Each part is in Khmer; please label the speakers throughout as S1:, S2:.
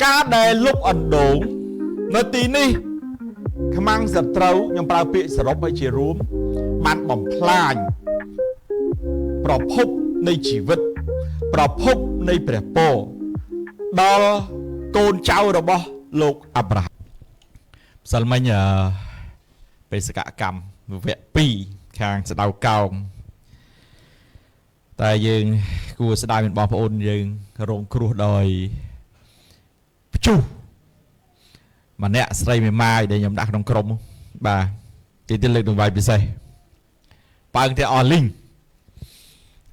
S1: ការដែលលុបអណ្ដូងនៅទីនេះខ្មាំងសត្រូវខ្ញុំប្រើពាក្យសរុបឲ្យជារួមបានបំផ្លាញប្រភពនៃជីវិតប្រភពនៃព្រះពរដល់កូនចៅរបស់លោកអាប់រ៉ាហាំម្សិលមិញបេសកកម្មវគ្គ2ខាងស្ដៅកោងតែយើងគួរស្ដាយមានបងប្អូនយើងរងគ្រោះដោយព្យុះម្នាក់ស្រីមេម៉ាយដែលខ្ញុំដាក់ក្នុងក្រុមបាទទីលើកនឹងវាយពិសេសប៉ើងតែអស់លីង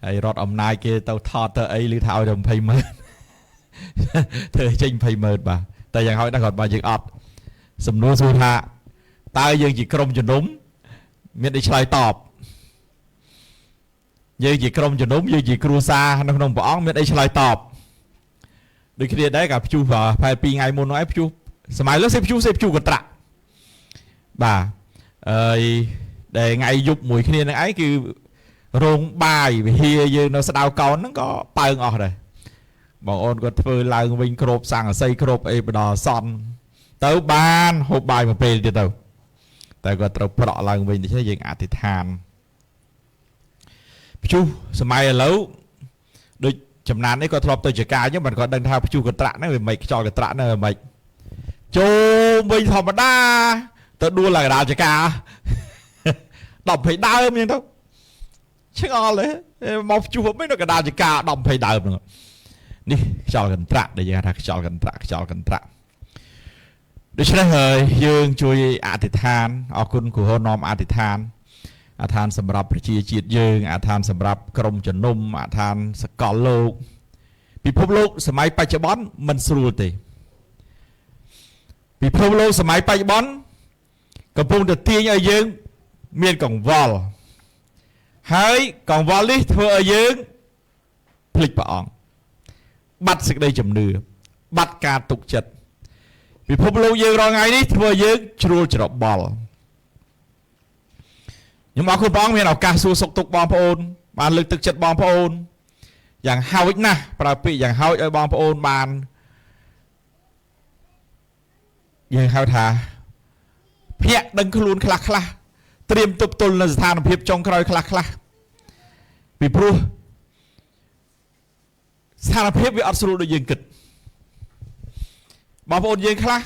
S1: ហើយរត់អំណាចគេទៅថតទៅអីឬថាឲ្យទៅ20ម៉ឺនធ្វើចេញ20ម៉ឺនបាទតែយ៉ាងហោចណាស់គាត់បើយើងអត់សំណួរសួរថាតើយើងជាក្រុមជំនុំមានដូចឆ្លើយតបយើងជាក្រុមជំនុំយើងជាគ្រួសារនៅក្នុងព្រះអង្គមានអីឆ្លើយតបដូចគ្នាដែរកាព្យុះប្រហែល2ថ្ងៃមុននោះឯងព្យុះសម័យលើសេព្យុះកត្រាក់បាទហើយដែលថ្ងៃយប់មួយគ្នានឹងឯងគឺរោងបាយវិហារយើងនៅស្ដៅកោនហ្នឹងក៏ប៉ើងអស់ដែរបងអូនគាត់ធ្វើឡើងវិញគ្របសង្កសីគ្របអីបដល់សន់ទៅបានហូបបាយមួយពេលទៀតទៅតែគាត់ត្រូវប្រក់ឡើងវិញទៅយើងអធិដ្ឋានព្យុះសម័យឥឡូវដូចចំណាននេះគាត់ធ្លាប់ទៅចកាអញ្ចឹងមិនគាត់ដឹងថាព្យុះកត្រាក់ហ្នឹងវាមិនខ្យល់កត្រាក់ហ្នឹងមិនចូលវិញធម្មតាទៅដួលឡើងកដាលចកា10 20ដើមអញ្ចឹងទៅឆ្ងល់ទេមកព្យុះមិននៅកដាលចកា10 20ដើមហ្នឹងនេះខ្យល់កន្ត្រាក់ដែលយើងថាខ្យល់កន្ត្រាក់ដូច្នេះហើយយើងជួយអធិដ្ឋានអរគុណគ្រូហូននាំអធិដ្ឋានអធិដ្ឋានសម្រាប់ប្រជាជាតិយើងអធិដ្ឋានសម្រាប់ក្រុមជំនុំអធិដ្ឋានសកលលោកពិភពលោកសម័យបច្ចុប្បន្នមិនស្រួលទេពិភពលោកសម័យបច្ចុប្បន្នកំពុងតែទាញឲ្យយើងមានកង្វល់ហើយកង្វល់នេះធ្វើឲ្យយើងភ្លេចព្រះអង្គបាត់សេចក្តីជំនឿបាត់ការទុកចិត្តពិភពលោកយើងរាល់ថ្ងៃនេះធ្វើឲ្យយើងជ្រួលច្របល់ខ្ញុំអរគុណព្រះអង្គមានឱកាសសួរសុខទុក្ខបងប្អូនបានលើកទឹកចិត្តបងប្អូនយ៉ាងហោចណាស់ប្រើពាក្យយ៉ាងហោចឲ្យបងប្អូនបានយើងហៅថាភ្ញាក់ដឹងខ្លួនខ្លះត្រៀមទប់ទល់នៅស្ថានភាពចុងក្រោយខ្លះពីព្រោះស្ថានភាពវាអត់ស្រួលដូចយើងគិតបងប្អូនយើងខ្លះ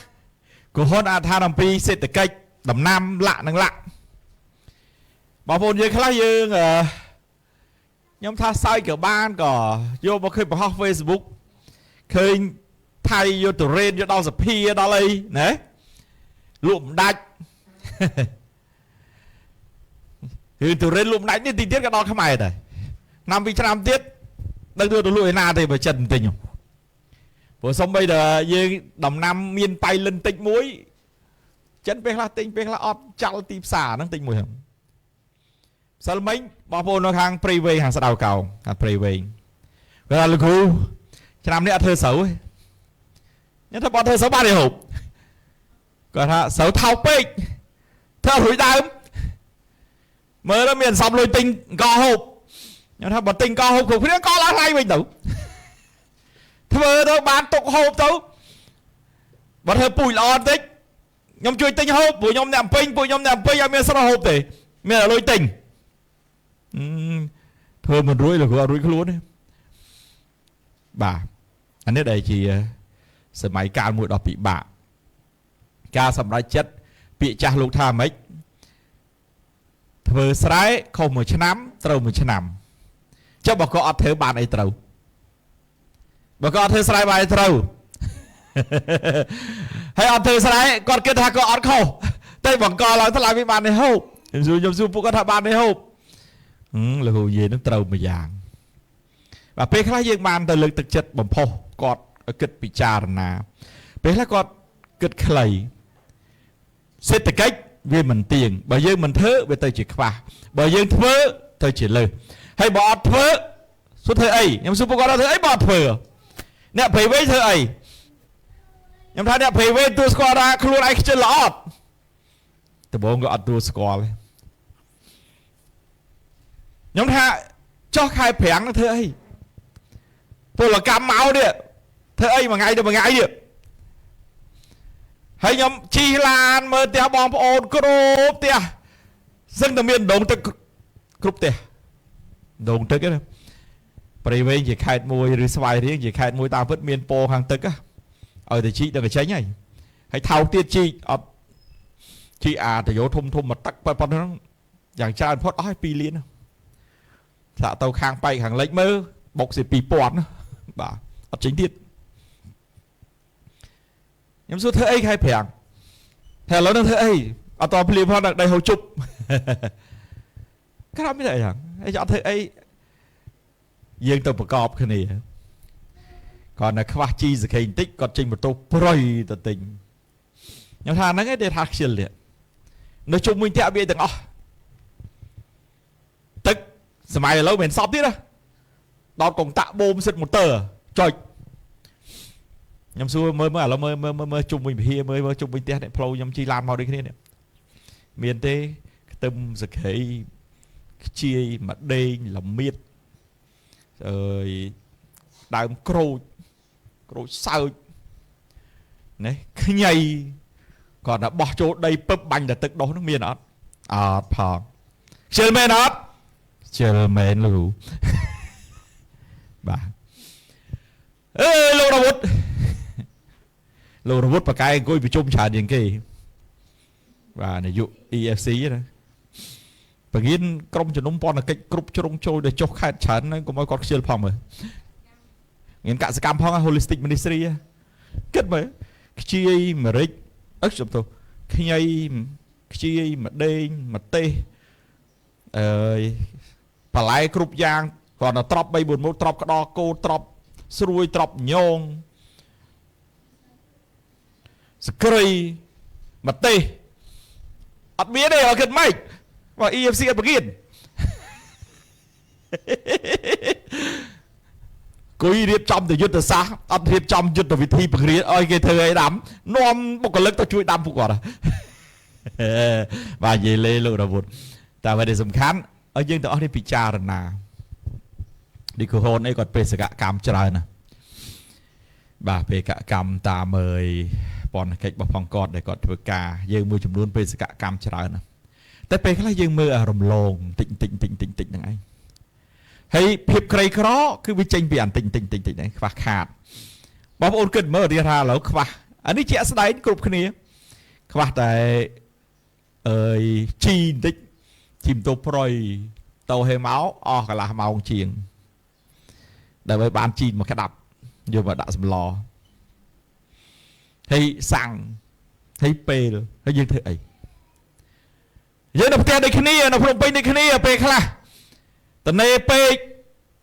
S1: ក៏ហ៊ុនអត្ថាអំពីសេដ្ឋកិច្ចដំណាំលាក់នឹងលាក់បងប្អូនយើងខ្លះយើងខ្ញុំថាសើចក៏បានក៏យកមកឃើញបង្ហោះ Facebook ឃើញថៃយកទៅរ៉េនយកដល់សភាដល់អីណាលក់មិនដាច់គឺទៅរ៉េនលក់មិនដាច់នេះទីទៀតក៏ដល់ខ្មែរដែរឆ្នាំពីឆ្នាំទៀតដឹងទៅលក់ឯណាទេបើចិត្តបន្តិចព្រោះសំបីតែយើងដំណាំមានបៃលិនតិចមួយចិនពេលខ្លះទិញពេលខ្លះអត់ចាល់ទីផ្សារហ្នឹងតិចមួយហ្នឹងសិលមិញបងប្អូននៅខាងព្រៃវែងខាងស្ដៅកោងខាងព្រៃវែងគាត់ថាលោកគ្រូឆ្នាំនេះអត់ធ្វើស្រូវទេខ្ញុំថាបើធ្វើស្រូវបានទេហូបគាត់ថាស្រូវថោកពេកធ្វើរួចដើមមើលទៅមានសំលុយទិញកោហូបខ្ញុំថាបើទិញកោហូបគ្រប់គ្នាកោឡើងថ្លៃវិញទៅធ្វើទៅបានទុកហូបទៅបើធ្វើពូជល្អបន្តិចខ្ញុំជួយទិញហូបពួកខ្ញុំអ្នកអំពេញពួកខ្ញុំអ្នកអំពេញអត់មានស្រស់ហូបទេមានតែលុយទិញធ្វើមិនរួចលោកគ្រូអត់រួចខ្លួនទេបាទអានេះដែលជាសម័យកាលមួយដ៏ពិបាកការសម្រេចចិត្តពាក្យចាស់លោកថាម៉េចធ្វើស្រែខុសមួយឆ្នាំត្រូវមួយឆ្នាំចុះបើក៏អត់ធ្វើបានអីត្រូវបើក៏អត់ធ្វើស្រែបានអីត្រូវហើយអត់ធ្វើស្រែគាត់គិតថាក៏អត់ខុសតែបង្កឡើងថ្លៃវាបានទេហូបខ្ញុំសួរពួកគាត់ថាបានទេហូបលោកគ្រូនិយាយនឹងត្រូវមួយយ៉ាងបាទពេលខ្លះយើងបានទៅលើកទឹកចិត្តបំផុសគាត់គិតពិចារណាពេលខ្លះគាត់គិតខ្លីសេដ្ឋកិច្ចវាមិនទៀងបើយើងមិនធ្វើវាទៅជាខ្វះបើយើងធ្វើទៅជាលើសហើយបើអត់ធ្វើសួរធ្វើអីខ្ញុំសួរពួកគាត់ថាធ្វើអីបើអត់ធ្វើអ្នកព្រៃវែងធ្វើអីខ្ញុំថាអ្នកព្រៃវែងទួស្គាល់ថាខ្លួនឯងខ្ជិលល្អអត់ដំបូងក៏អត់ទួស្គាល់ខ្ញុំថាចុះខែ5នឹងធ្វើអីពលកម្មមកនេះធ្វើអីមួយថ្ងៃទៅមួយថ្ងៃនេះ ហើយខ្ញុំជីឡានមើលផ្ទះបងប្អូនគ្រប់ផ្ទះសឹងតែមានដងទឹកគ្រប់ផ្ទះដងទឹកណាព្រៃវែងជាខេត្តមួយឬស្វាយរៀងជាខេត្តមួយតាមពិតមានពោខាងទឹកឲ្យតែជីដល់កញ្ចេញហើយថោកទៀតជីអត់ជីអាតយោធំមកទឹកប៉ុណ្ណឹងយ៉ាងច្រើនផុតអស់2លានសាក់ទៅខាងបែកខាងលិចមើលបុកសិ2000ណាបាទអត់ចេញទៀតខ្ញុំសួរធ្វើអីខែប្រាំងតែឥឡូវនឹងធ្វើអីអត់តភ្លាមផងដល់ដៃហូរជប់ក្រោមមានអីហ្នឹងអីអត់ធ្វើអីយើងទៅប្រកបគ្នាគាត់នៅខ្វះជីសក្តិបន្តិចគាត់ចេញម៉ូតូប្រុយទៅទិញខ្ញុំថាហ្នឹងឯងទេថាខ្ជិលទៀតនៅជុំវិញផ្ទះវាទាំងអស់ទឹកសម័យឥឡូវមិនសពទៀតណាដល់កងតាក់បូមសិតម៉ូទ័រចុចខ្ញុំសួរមើលឥឡូវមើលជុំវិញវិហារមើលជុំវិញផ្ទះអ្នកផ្លូវខ្ញុំជីឡានមកដូចគ្នានេះមានទេខ្ទឹមសក្តិខ្ជាយម្ដេងល្មៀតអើយដើមក្រូចសើចណែខ្ញីគាត់តែបោះចូលដីពឹបបាញ់តែទឹកដុះនោះមានអត់អត់ផងខ្ជិលមែនអត់ខ្ជិលមែនលូបាទអេលោករវុធប្រកែកអង្គុយប្រជុំច្រើនជាងគេបាទនាយក EFC ណាបរៀនក្រុមជំនុំព័ន្ធកិច្ចគ្រប់ជ្រុងជ្រោយដល់ចុះខេត្តច្រើនហ្នឹងកុំឲ្យគាត់ខ្ជិលផងមើលមានកសកម្មផង holistic ministry គិតមើលខ្ជាយម្រេចចំទៅខ្ញីខ្ជាយម្ដេងម្ទេសបន្លែគ្រប់យ៉ាងគាត់ទៅត្រប់3 4មុខត្រប់ក្តោគោត្រប់ស្រួយត្រប់ញងសក្រីម្ទេសអត់មានទេអត់គិតម៉េចបាទ EFC អត់បង្រៀនគួយរៀបចំទៅយុទ្ធសាស្ត្រអត់រៀបចំយុទ្ធវិធីបង្រៀនឲ្យគេធ្វើឲ្យដាំនាំបុគ្គលិកទៅជួយដាំពួកគាត់បាទនិយាយលេលោករវុធតែអ្វីដែលសំខាន់ឲ្យយើងទាំងអស់នេះពិចារណាឌីកូហូនអីគាត់បេសកកម្មច្រើនណាបាទបេសកកម្មតាមមើលព័ន្ធកិច្ចរបស់ផងគាត់ដែលគាត់ធ្វើការយើងមួយចំនួនបេសកកម្មច្រើនណាតែពេលខ្លះយើងមើលរំលងតិចហ្នឹងឯងហើយភាពក្រីក្រគឺវាចេញពីអានតិចហ្នឹងខ្វះខាតបងប្អូនគិតមើលរៀនថាឥឡូវខ្វះអានេះជាក់ស្ដែងគ្រប់គ្នាខ្វះតែជីបន្តិចជីមតោប្រុយតោហេមកអស់កន្លះម៉ោងជាងដើម្បីបានជីមកក្តាប់យកមកដាក់សម្លហើយសាំងហើយពេលហើយយើងធ្វើអីយើងនៅផ្ទះដូចគ្នានៅភ្នំពេញដូចគ្នាពេលខ្លះតនេពេក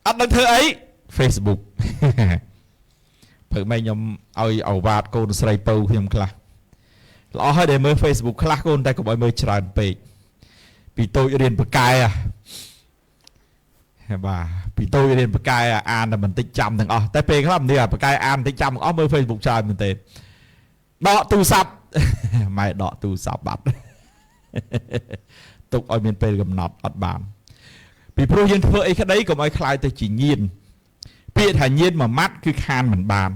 S1: អត់ដឹងធ្វើអី Facebook ព្រឹកមិញខ្ញុំឲ្យអវ៉ាតកូនស្រីពៅខ្ញុំខ្លះល្អហើយដែលមើល Facebook ខ្លះកូនតែកុំឲ្យមើលច្រើនពេកពីតូចរៀនបកែបាទពីតូចរៀនបកែអានតែបន្តិចចាំទាំងអស់តែពេលខ្លះមិននេះបកែអានបន្តិចចាំទាំងអស់មើល Facebook ច្រើនមែនទេដកទូរស័ព្ទម៉ែដកទូរស័ព្ទបាត់ទុកឲ្យមានពេលកំណត់អត់បានពីព្រោះយើងធ្វើអីក្តីកុំឲ្យខ្លាយទៅជាញៀនពាក្យថាញៀនមួយម៉ាត់គឺខានមិនបាន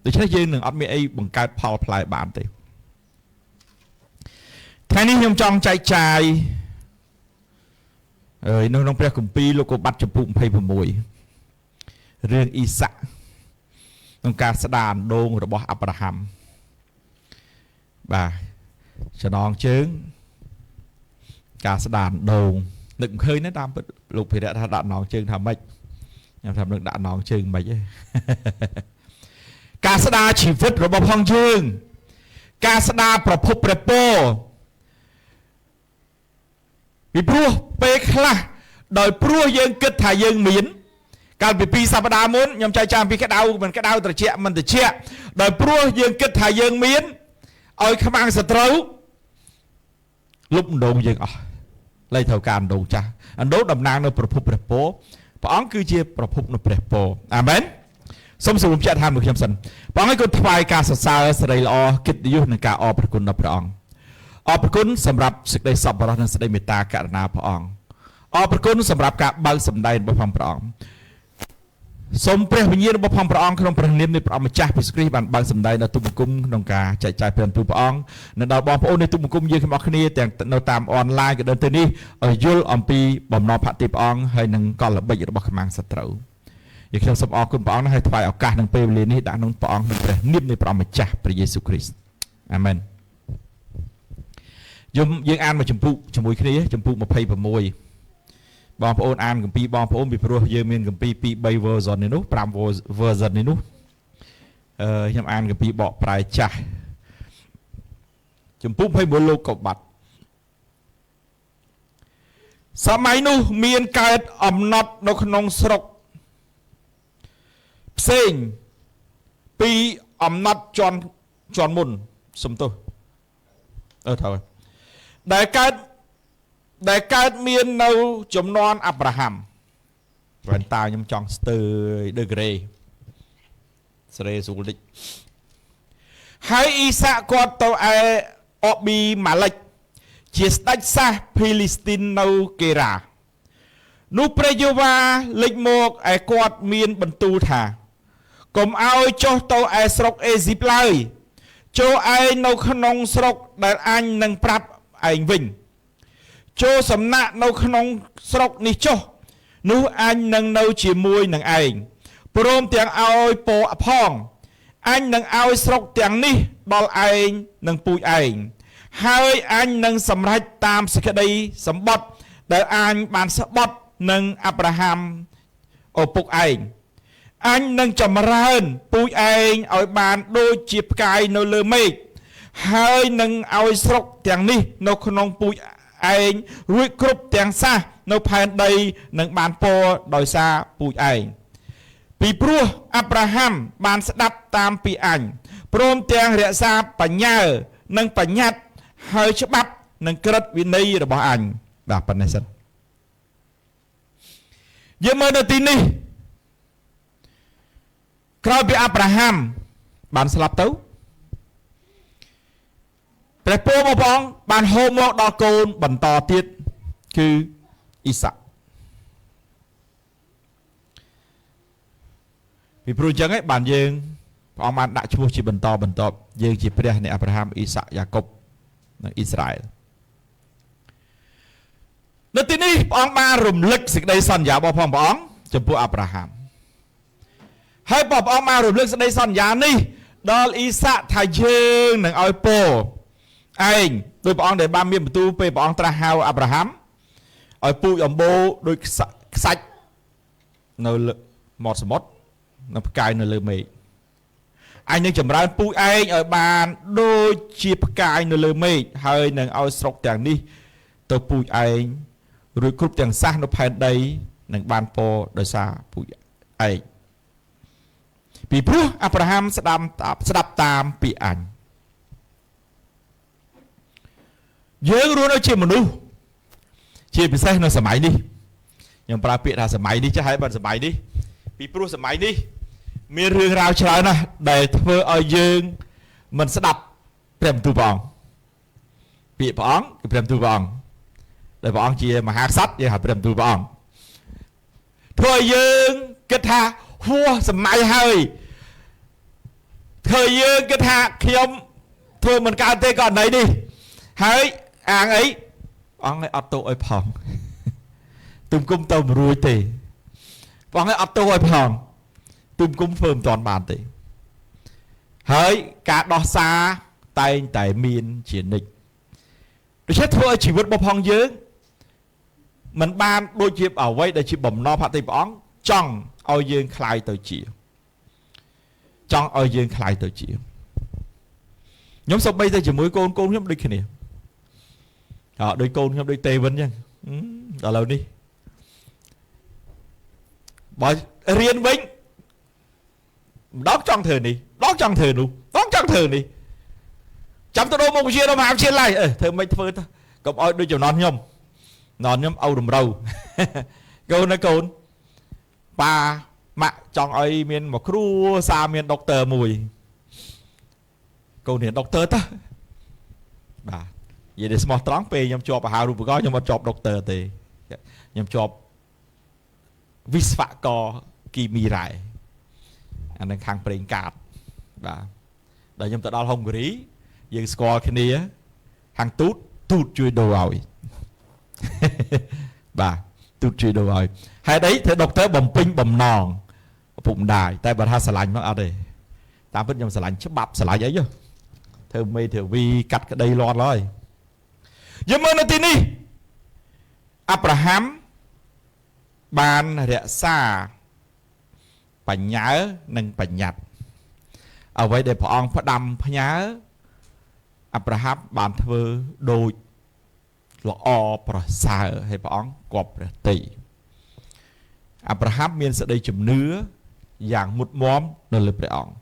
S1: ដូច្នេះយើងនឹងអត់មានអីបង្កើតផលផ្លែបានទេថ្ងៃនេះខ្ញុំចង់ចែកចាយនៅក្នុងព្រះគម្ពីរលោកុបាតចំពុក26រឿងអ៊ីសាក់ក្នុងការស្ដារអណ្ដូងរបស់អាប់រ៉ាហាំបាទចំណងជើងការស្ដារអណ្ដូងនឹកមិនឃើញទេតាមលោកភិរៈថាដាក់អណ្ដងជើងថាម៉េចខ្ញុំថានឹងដាក់អណ្ដងជើងមិនទេការស្ដារជីវិតរបស់ផងយើងការស្ដារប្រភពព្រះពរពីព្រោះពេលខ្លះដោយព្រោះយើងគិតថាយើងមានកាលពី2សប្តាហ៍មុនខ្ញុំចែកចាយពីក្តៅមិនក្តៅត្រជាក់មិនត្រជាក់ដោយព្រោះយើងគិតថាយើងមានឲ្យខ្មាំងសត្រូវលុបអណ្ដូងយើងអស់លែងត្រូវការអណ្ដូងចាស់អណ្ដូងតំណាងនៅប្រភពព្រះពរព្រះអង្គគឺជាប្រភពនៃព្រះពរអាមែនសូមសូមចាត់ថាមួយខ្ញុំសិនព្រះអង្គឲ្យគុណថ្វាយការសរសើរសេរីល្អកិត្តិយសនិងការអរព្រគុណដល់ព្រះអង្គអរព្រគុណសម្រាប់សេចក្តីសប្បុរសនិងសេចក្តីមេត្តាករុណាព្រះអង្គអរព្រគុណសម្រាប់ការបើកសម្ដែងរបស់ព្រះអង្គ សូមព្រះវិញ្ញាណរបស់ព្រះអង្គក្នុងព្រះនាមនៃព្រះម្ចាស់ព្រះគ្រីស្ទបានបើកសម្ដែងដល់ទូបង្គំក្នុងការចែកចាយព្រះបន្ទូលព្រះអង្គនៅដល់បងប្អូននៃទូបង្គំយើងទាំងអស់គ្នាទាំងនៅតាមអនឡាញក៏ដូចទៅនេះឲ្យយល់អំពីបំណងផាទីព្រះអង្គហើយនឹងកលល្បិចរបស់ខ្មាំងសត្រូវយើងខ្ញុំសូមអរគុណព្រះអង្គណាស់ហើយថ្វាយឱកាសនឹងពេលវេលានេះដាក់ក្នុងព្រះអង្គក្នុងព្រះនាមនៃព្រះម្ចាស់ព្រះយេស៊ូវគ្រីស្ទអាមែនយើងអានមកចម្ពោះជាមួយគ្នាចម្ពោះ26បងប្អូនអានគម្ពីរបងប្អូនពីព្រោះយើងមានគម្ពីរ2-3 version នេះនោះ5 version នេះនោះខ្ញុំអានគម្ពីរបកប្រែចាស់ចម្ពោះ21លោកក៏បាត់សម័យនោះមានកើតអំណត់នៅក្នុងស្រុកផ្សេងពីអំណត់ជាន់មុនសំទោសត្រូវដែលកើតមាននៅចំនួនអាប់រ៉ាហាំវ៉ែនតាខ្ញុំចង់ស្ទើរដូចក្រេសេរីស៊ូលឌិចហើយអ៊ីសាក់គាត់ទៅឯអប៊ីម៉ាលិកជាស្ដេចសាសភីលីស្ទីននៅកេរ៉ានោះព្រះយេហូវ៉ាលេចមកឯគាត់មានបន្ទូលថាកុំឲ្យចុះទៅឯស្រុកអេស៊ីបឡើយចូលឯងនៅក្នុងស្រុកដែលអញនឹងប្រាប់ឯងវិញចូលសំណាក់នៅក្នុងស្រុកនេះចុះនោះអញនឹងនៅជាមួយនឹងឯងព្រមទាំងឲ្យពរផងអញនឹងឲ្យស្រុកទាំងនេះដល់ឯងនឹងពូជឯងហើយអញនឹងសម្រេចតាមសេចក្តីសម្បត្តិដែលអញបានស្បត់នឹងអាប់រ៉ាហាំឪពុកឯងអញនឹងចម្រើនពូជឯងឲ្យបានដូចជាផ្កាយនៅលើមេឃហើយនឹងឲ្យស្រុកទាំងនេះនៅក្នុងពូជឯងរួចគ្រប់ទាំងសាសនៅផែនដីនឹងបានពរដោយសារពូជឯងពីព្រោះអាប់រ៉ាហាំបានស្ដាប់តាមពីអញព្រមទាំងរក្សាបញ្ញានិងបញ្ញត្តិហើយច្បាប់និងក្រឹតវិន័យរបស់អញបាទប៉ុណ្ណេះសិនយើងមើលនៅទីនេះក្រោយពីអាប់រ៉ាហាំបានស្លាប់ទៅព្រះពររបស់ព្រះអង្គបានហូរមកដល់កូនបន្តទៀតគឺអ៊ីសាក់ពីព្រោះអញ្ចឹងឯងបានយើងព្រះអង្គបានដាក់ឈ្មោះជាបន្តយើងជាព្រះនៃអាប់រ៉ាហាំអ៊ីសាក់យ៉ាកុបនិងអ៊ីស្រាអែលនៅទីនេះព្រះអង្គបានរំលឹកសេចក្តីសន្យារបស់ព្រះអង្គចំពោះអាប់រ៉ាហាំហើយព្រះអង្គបានរំលឹកសេចក្តីសន្យានេះដល់អ៊ីសាក់ថាយើងនឹងឲ្យពរឯងដោយព្រះអង្គដែលបានមានបន្ទូលពេលព្រះអង្គត្រាស់ហៅអាប់រ៉ាហាំឲ្យពូជអម្បូរដោយខ្សាច់នៅមាត់សមុទ្រនៅផ្កាយនៅលើមេឃអញនឹងចម្រើនពូជឯងឲ្យបានដូចជាផ្កាយនៅលើមេឃហើយនឹងឲ្យស្រុកទាំងនេះទៅពូជឯងរួចគ្រប់ទាំងសាសនៅផែនដីនឹងបានពរដោយសារពូជឯងពីព្រោះអាប់រ៉ាហាំស្ដាប់តាមពីអញយើងរស់នៅជាមនុស្សជាពិសេសនៅសម័យនេះខ្ញុំប្រើពាក្យថាសម័យនេះចាស់ហើយបើសម័យនេះពីព្រោះសម័យនេះមានរឿងរ៉ាវច្រើនណាស់ដែលធ្វើឲ្យយើងមិនស្ដាប់ព្រះបន្ទូលព្រះអង្គពាក្យព្រះអង្គគឺព្រះបន្ទូលព្រះអង្គដែលព្រះអង្គជាមហាក្សត្រយើងហៅព្រះបន្ទូលព្រះអង្គធ្វើឲ្យយើងគិតថាហួសសម័យហើយធ្វើយើងគិតថាខ្ញុំធ្វើមិនកើតទេករណីនេះហើយអាងអីអង្គឲ្យអត់ទោសឲ្យផងទុំគុំទៅមិនរួចទេព្រះអង្គឲ្យអត់ទោសឲ្យផងទុំគុំធ្វើមិនទាន់បានទេហើយការដោះសារតែងតែមានជានិច្ចដូច្នេះធ្វើឲ្យជីវិតរបស់ផងយើងមិនបានដូចជាអ្វីដែលជាបំណងផាតិព្រះអង្គចង់ឲ្យយើងคล้ายទៅជាខ្ញុំសូម្បីតែជាមួយកូនខ្ញុំដូចគ្នាដោយកូនខ្ញុំដូចទេវិនអញ្ចឹងដល់ឥឡូវនេះបើរៀនវិញម្ដងចង់ធ្វើនេះម្ដងចង់ធ្វើនោះម្ដងចង់ធ្វើនេះចាំទៅដល់មុខវិជ្ជាដល់មហាវិទ្យាល័យធ្វើមិនធ្វើទៅកុំឲ្យដូចចំណន់ខ្ញុំអូរំរូវកូនប៉ាម៉ាក់ចង់ឲ្យមានមកគ្រូសារមានដុកទ័រមួយកូនរៀនដុកទ័រទៅបាទនិយាយទៅស្មោះត្រង់ពេលខ្ញុំជាប់អាហារូបករណ៍ខ្ញុំអត់ជាប់ដុកទ័រទេខ្ញុំជាប់វិស្វករ គីមីរ៉ៃអានឹងខាងប្រេងកាតបាទដល់ខ្ញុំទៅដល់ហុងកូរីយើងស្គាល់គ្នាខាងទូតជួយដូរឲ្យបាទទូតជួយដូរឲ្យហេតុអីធ្វើដុកទ័របំពេញបំណងឪពុកម្ដាយតែបើថាស្រឡាញ់មកអត់ទេតាមពិតខ្ញុំស្រឡាញ់ច្បាប់ស្រឡាញ់អីធ្វើមេធាវីកាត់ក្តីលាត់ឡើយយើងមើលនៅទីនេះអាប់រ៉ាហាំបានរក្សាបញ្ញានិងបញ្ញត្តិអ្វីដែលព្រះអង្គផ្ដាំផ្ញើអាប់រ៉ាហាំបានធ្វើដូចល្អប្រសើរឲ្យព្រះអង្គគប់ព្រះតីអាប់រ៉ាហាំមានសេចក្តីជំនឿយ៉ាងមុតមមនៅលើព្រះអង្គ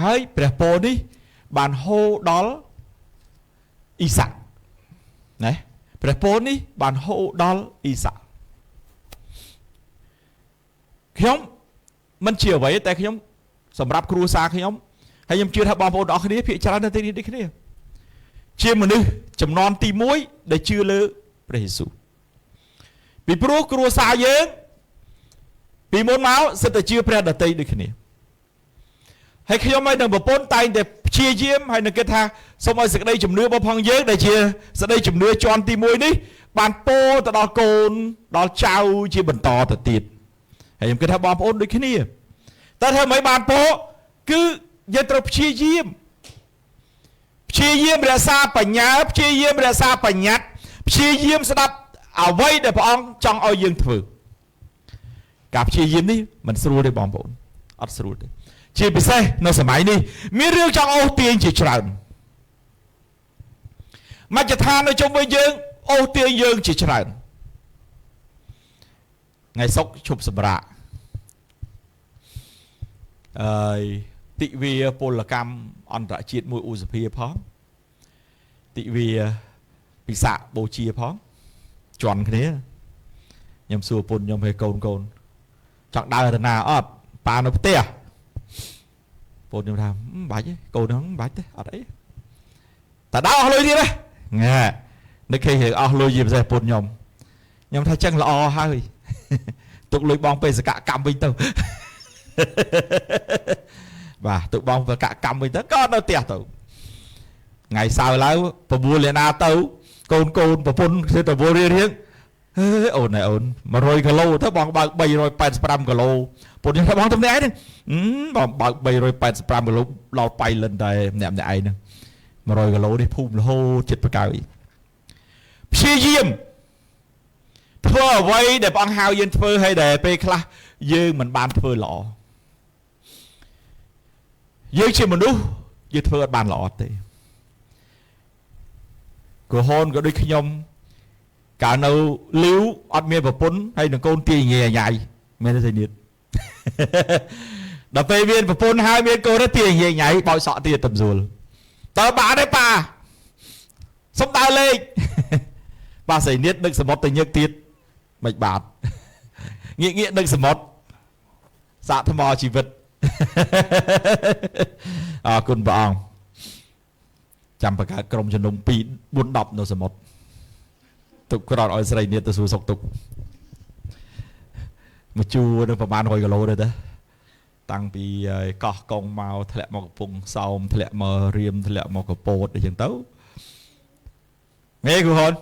S1: ហើយព្រះពរនេះបានហូរដល់អ៊ីសាក់ណាព្រះពរនេះបានហូរដល់អ៊ីសាក់ខ្ញុំមិនជាអ្វីតែខ្ញុំសម្រាប់គ្រួសារខ្ញុំហើយខ្ញុំជឿថាបងប្អូនអរគ្នាភាគច្រើននៅទីនេះដូចគ្នាជាមនុស្សចំនួនទី1ដែលជឿលើព្រះយេស៊ូវពីព្រោះគ្រួសារយើងពីមុនមកសិតតែជឿព្រះដតីដូចគ្នាហើយខ្ញុំហើយនឹងប្រពន្ធតែងតែព្យាយាមហើយនឹងគិតថាសូមឲ្យសេចក្តីជំនឿរបស់ផងយើងដែលជាសេចក្តីជំនឿជាន់ទី1នេះបានពោលទៅដល់កូនដល់ចៅជាបន្តទៅទៀតហើយខ្ញុំគិតថាបងប្អូនដូចគ្នាតែធ្វើមិនបានពោលគឺយើងត្រូវព្យាយាមរក្សាបញ្ញាព្យាយាមរក្សាបញ្ញត្តិព្យាយាមស្ដាប់អ្វីដែលព្រះអង្គចង់ឲ្យយើងធ្វើការព្យាយាមនេះមិនស្រួលទេបងប្អូនអត់ស្រួលទេជាពិសេសនៅសម័យនេះមានរឿងចង់អូសទាញជាច្រើនមជ្ឈដ្ឋាននៅជុំវិញយើងអូសទាញយើងជាច្រើនថ្ងៃសុក្រឈប់សម្រាកទិវាពលកម្មអន្តរជាតិមួយឧសភាផងទិវាពិសាខបូជាផងជន់គ្នាខ្ញុំសួរពុនខ្ញុំឲ្យកូនចង់ដើរទៅណាអត់ប៉ានៅផ្ទះពុនខ្ញុំថាបាច់ទេកូនហ្នឹងបាច់ទេអត់អីតែដើរអស់លុយទៀតណានឹកឃើញរឿងអស់លុយជាពិសេសពុនខ្ញុំថាចឹងល្អហើយទុកលុយបងពេសកកម្មវិញទៅបាទទុកបងបកកម្មវិញទៅក៏នៅផ្ទះទៅថ្ងៃសៅរ៍ឡើង9លានណាទៅកូនប្រពន្ធគឺទៅវល់រៀងអូន100គីឡូទៅបងបើក385គីឡូពុនខ្ញុំថាបងតំណែងហ្នឹងបងបើក385គីឡូដល់ប៉ៃលិនតែម្នាក់ឯងហ្នឹង100គីឡូនេះភូមិរហូតចិត្តប្រកៅព្យាយាមធ្វើអ្វីដែលព្រះអង្គហៅយើងធ្វើឲ្យតែពេលខ្លះយើងមិនបានធ្វើល្អយើងជាមនុស្សយើងធ្វើអត់បានល្អទេក្រហនក៏ដូចខ្ញុំកាលនៅលីវអត់មានប្រពន្ធហើយនឹងកូនទាយងាយញ៉ៃមែនទេនេះដល់ពេលមានប្រពន្ធហើយមានកូនទាយងាយញ៉ៃបោចសក់ទៀតតំសួលតើបានទេប៉ាសុំដើរលេខប៉ាស្រីនេះដឹកសមុទ្រទៅញឹកទៀតមិនបាទងាកដឹកសមុទ្រសាកថ្មជីវិតអរគុណព្រះអង្គចាំបង្កើតក្រុមជំនុំ2 4 10នៅសមុទ្រទុកក្រោតឲ្យស្រីនេះទៅសួរសុខទុក្ខមកជួរនៅប្រហែល100គីឡូដែរតាតាំងពីកោះកុងមកធ្លាក់មកកំពង់សោមធ្លាក់មករៀមធ្លាក់មកកពតអីចឹងទៅមេគ្រូហ៊ុន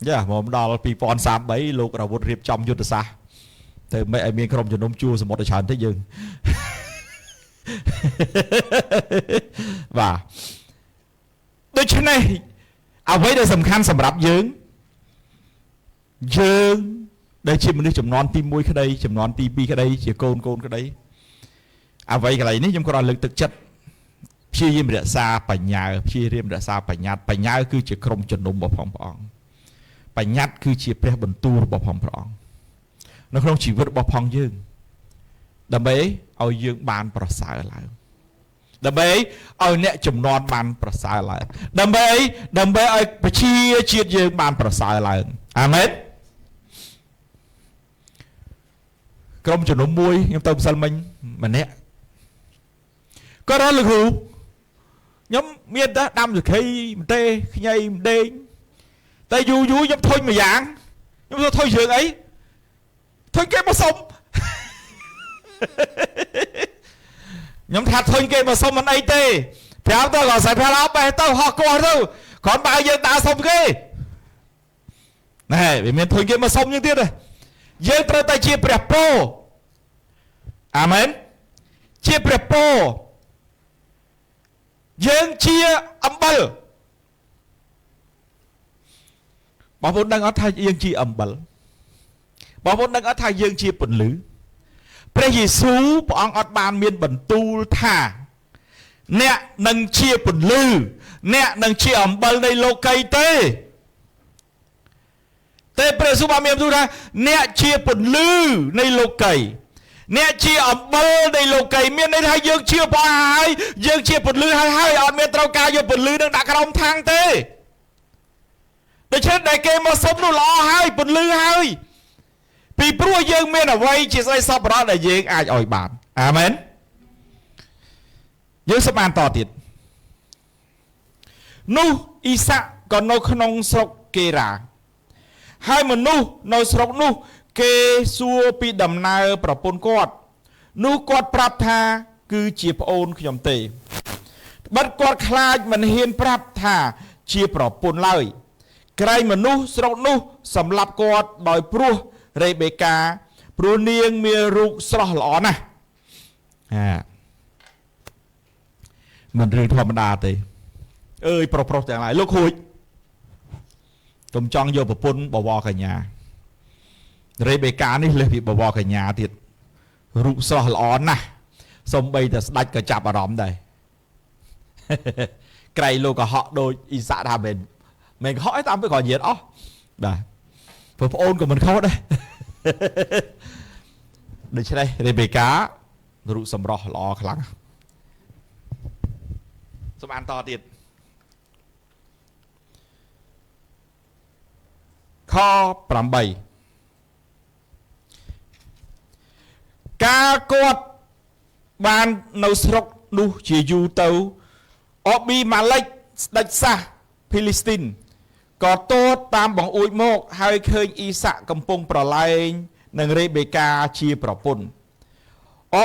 S1: យ៉ាមកដល់2033លោករវុធរៀបចំយុទ្ធសាស្ត្រទៅមិនឲ្យមានក្រុមជំនុំជួរសមុទ្រច្រើនទេយើងបាទដូច្នេះអ្វីដែលសំខាន់សម្រាប់យើងដែលជាមនុស្សចំនួនទី1ក្តីចំនួនទី2ក្តីជាកូនក្តីអ្វីកន្លែងនេះខ្ញុំគ្រាន់លើកទឹកចិត្តព្យាយាមរក្សាបញ្ញាព្យាយាមរក្សាបញ្ញត្តិបញ្ញាគឺជាក្រុមជំនុំរបស់ព្រះអង្គបញ្ញត្តិគឺជាព្រះបន្ទូលរបស់ព្រះអង្គនៅក្នុងជីវិតរបស់ផងយើងដើម្បីឲ្យយើងបានប្រសើរឡើងដើម្បីឲ្យអ្នកចំនួនបានប្រសើរឡើងដើម្បីឲ្យប្រជាជាតិយើងបានប្រសើរឡើងអាមែនក្រុមជំនុំមួយខ្ញុំទៅម្សិលមិញម្នាក់ក៏រកលោកគ្រូខ្ញុំមានតែដាំសក្ខីម្ទេសខ្ញីម្ដេងតែយូរខ្ញុំធុញមួយយ៉ាងខ្ញុំទៅធុញរឿងអីធុញគេមកសុំ nhóm thắt thôi kia mà xong mình ấy tê theo tôi gọi sẽ theo áo bè tôi họ qua đâu còn bao giờ ta xong kia này vì mình thôi kia mà xong như thế này dương trời tay chia bẹp po amen chia bẹp po dương chia âm bal bảo vốn đang ở thay dương chia âm bal bảo vốn đang ở thay dương chia bẩn lứព្រះយេស៊ូវព្រះអង្គអត់បានមានបន្ទូលថាអ្នកនឹងជាពន្លឺអ្នកនឹងជាអំបិលនៃលោកីទេតែព្រះយេស៊ូវបានមានបន្ទូលថាអ្នកជាពន្លឺនៃលោកីអ្នកជាអំបិលនៃលោកីមានន័យថាយើងជាព្រះហើយយើងជាពន្លឺហើយអត់មានត្រូវការយកពន្លឺនឹងដាក់ក្រោមທາງទេដូច្នេះដែលគេមកសុំនោះល្អហើយពន្លឺហើយពីព្រោះយើងមានអ្វីជាស្អីសពរត់ដែលយើងអាចឲ្យបានអាមែនយើងសូមបានតទៀតនោះអ៊ីសាក់ក៏នៅក្នុងស្រុកកេរ៉ាហើយមនុស្សនៅស្រុកនោះគេសួរពីដំណើរប្រពន្ធគាត់នោះគាត់ប្រាប់ថាគឺជាប្អូនខ្ញុំទេបិទគាត់ខ្លាចមិនហ៊ានប្រាប់ថាជាប្រពន្ធឡើយក្រែងមនុស្សស្រុកនោះសម្លាប់គាត់ដោយព្រោះរេបេកាព្រោះនាងមានរូបស្រស់ល្អណាស់មិនរឿងធម្មតាទេអើយប្រុសទាំងឡាយលោកហួចកុំចង់យកប្រពន្ធបវរកញ្ញារេបេកានេះលើសពីបវរកញ្ញាទៀតរូបស្រស់ល្អណាស់សំបីតែស្ដេចក៏ចាប់អារម្មណ៍ដែរក្រៃលោកកុហកដូចអ៊ីសាក់ថាមិនកុហកឯតាមពេលក៏និយាយអស់បាទព្រោះប្អូនក៏មិនខុសដែរដូច្នេះរេបេការូបសម្រស់ល្អខ្លាំងសូមអានតទៀតខ8កាលគាត់បាននៅស្រុកនោះជាយូរទៅអប៊ីម៉ាឡិកស្ដេចសាសភីលីស្ទីនក៏ទតតាមបង្អួចមកហើយឃើញអ៊ីសាក់កំពុងប្រឡែងនឹងរេបេកាជាប្រពន្ធអ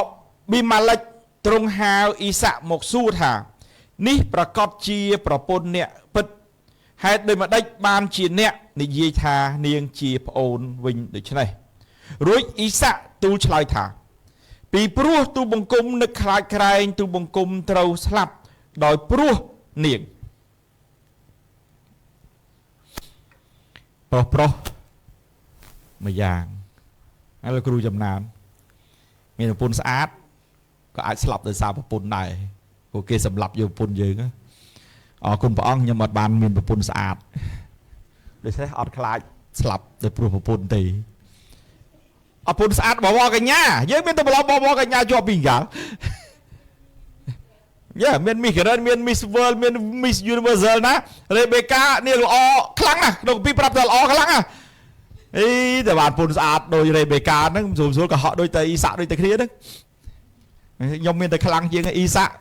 S1: ប៊ីម៉ាឡិកទ្រង់ហៅអ៊ីសាក់មកសួរថានេះប្រកាសជាប្រពន្ធអ្នកពិតហេតុដូចម្ដេចបានជាអ្នកនិយាយថានាងជាប្អូនវិញដូច្នេះរួចអ៊ីសាក់ទូលឆ្លើយថាពីព្រោះទូបង្គំនឹកខ្លាចក្រែងទូបង្គំត្រូវស្លាប់ដោយព្រោះនាងប្រុសម្យ៉ាងហើយលោកគ្រូចំណានមានប្រពន្ធស្អាតក៏អាចស្លាប់ដោយសារប្រពន្ធដែរព្រោះគេសម្លាប់យកប្រពន្ធយើងអរគុណព្រះអង្គខ្ញុំអត់បានមានប្រពន្ធស្អាតដូច្នេះអត់ខ្លាចស្លាប់ដោយព្រោះប្រពន្ធទេប្រពន្ធស្អាតបវរកញ្ញាយើងមានតែបវរកញ្ញាជាប់ពីកាលមាន Miss Grand មាន Miss World មាន Miss Universal ណា Rebecca នេះល្អខ្លាំងណាស់ក្នុងពីប្រាប់ថាល្អខ្លាំងណាស់អីតែបានពុនស្អាតដោយ Rebecca ហ្នឹងស្រួលក៏ហក់ដូចតែអ៊ីសាក់ដូចតែគ្នាហ្នឹងខ្ញុំមានតែខ្លាំងជាងអ៊ីសាក់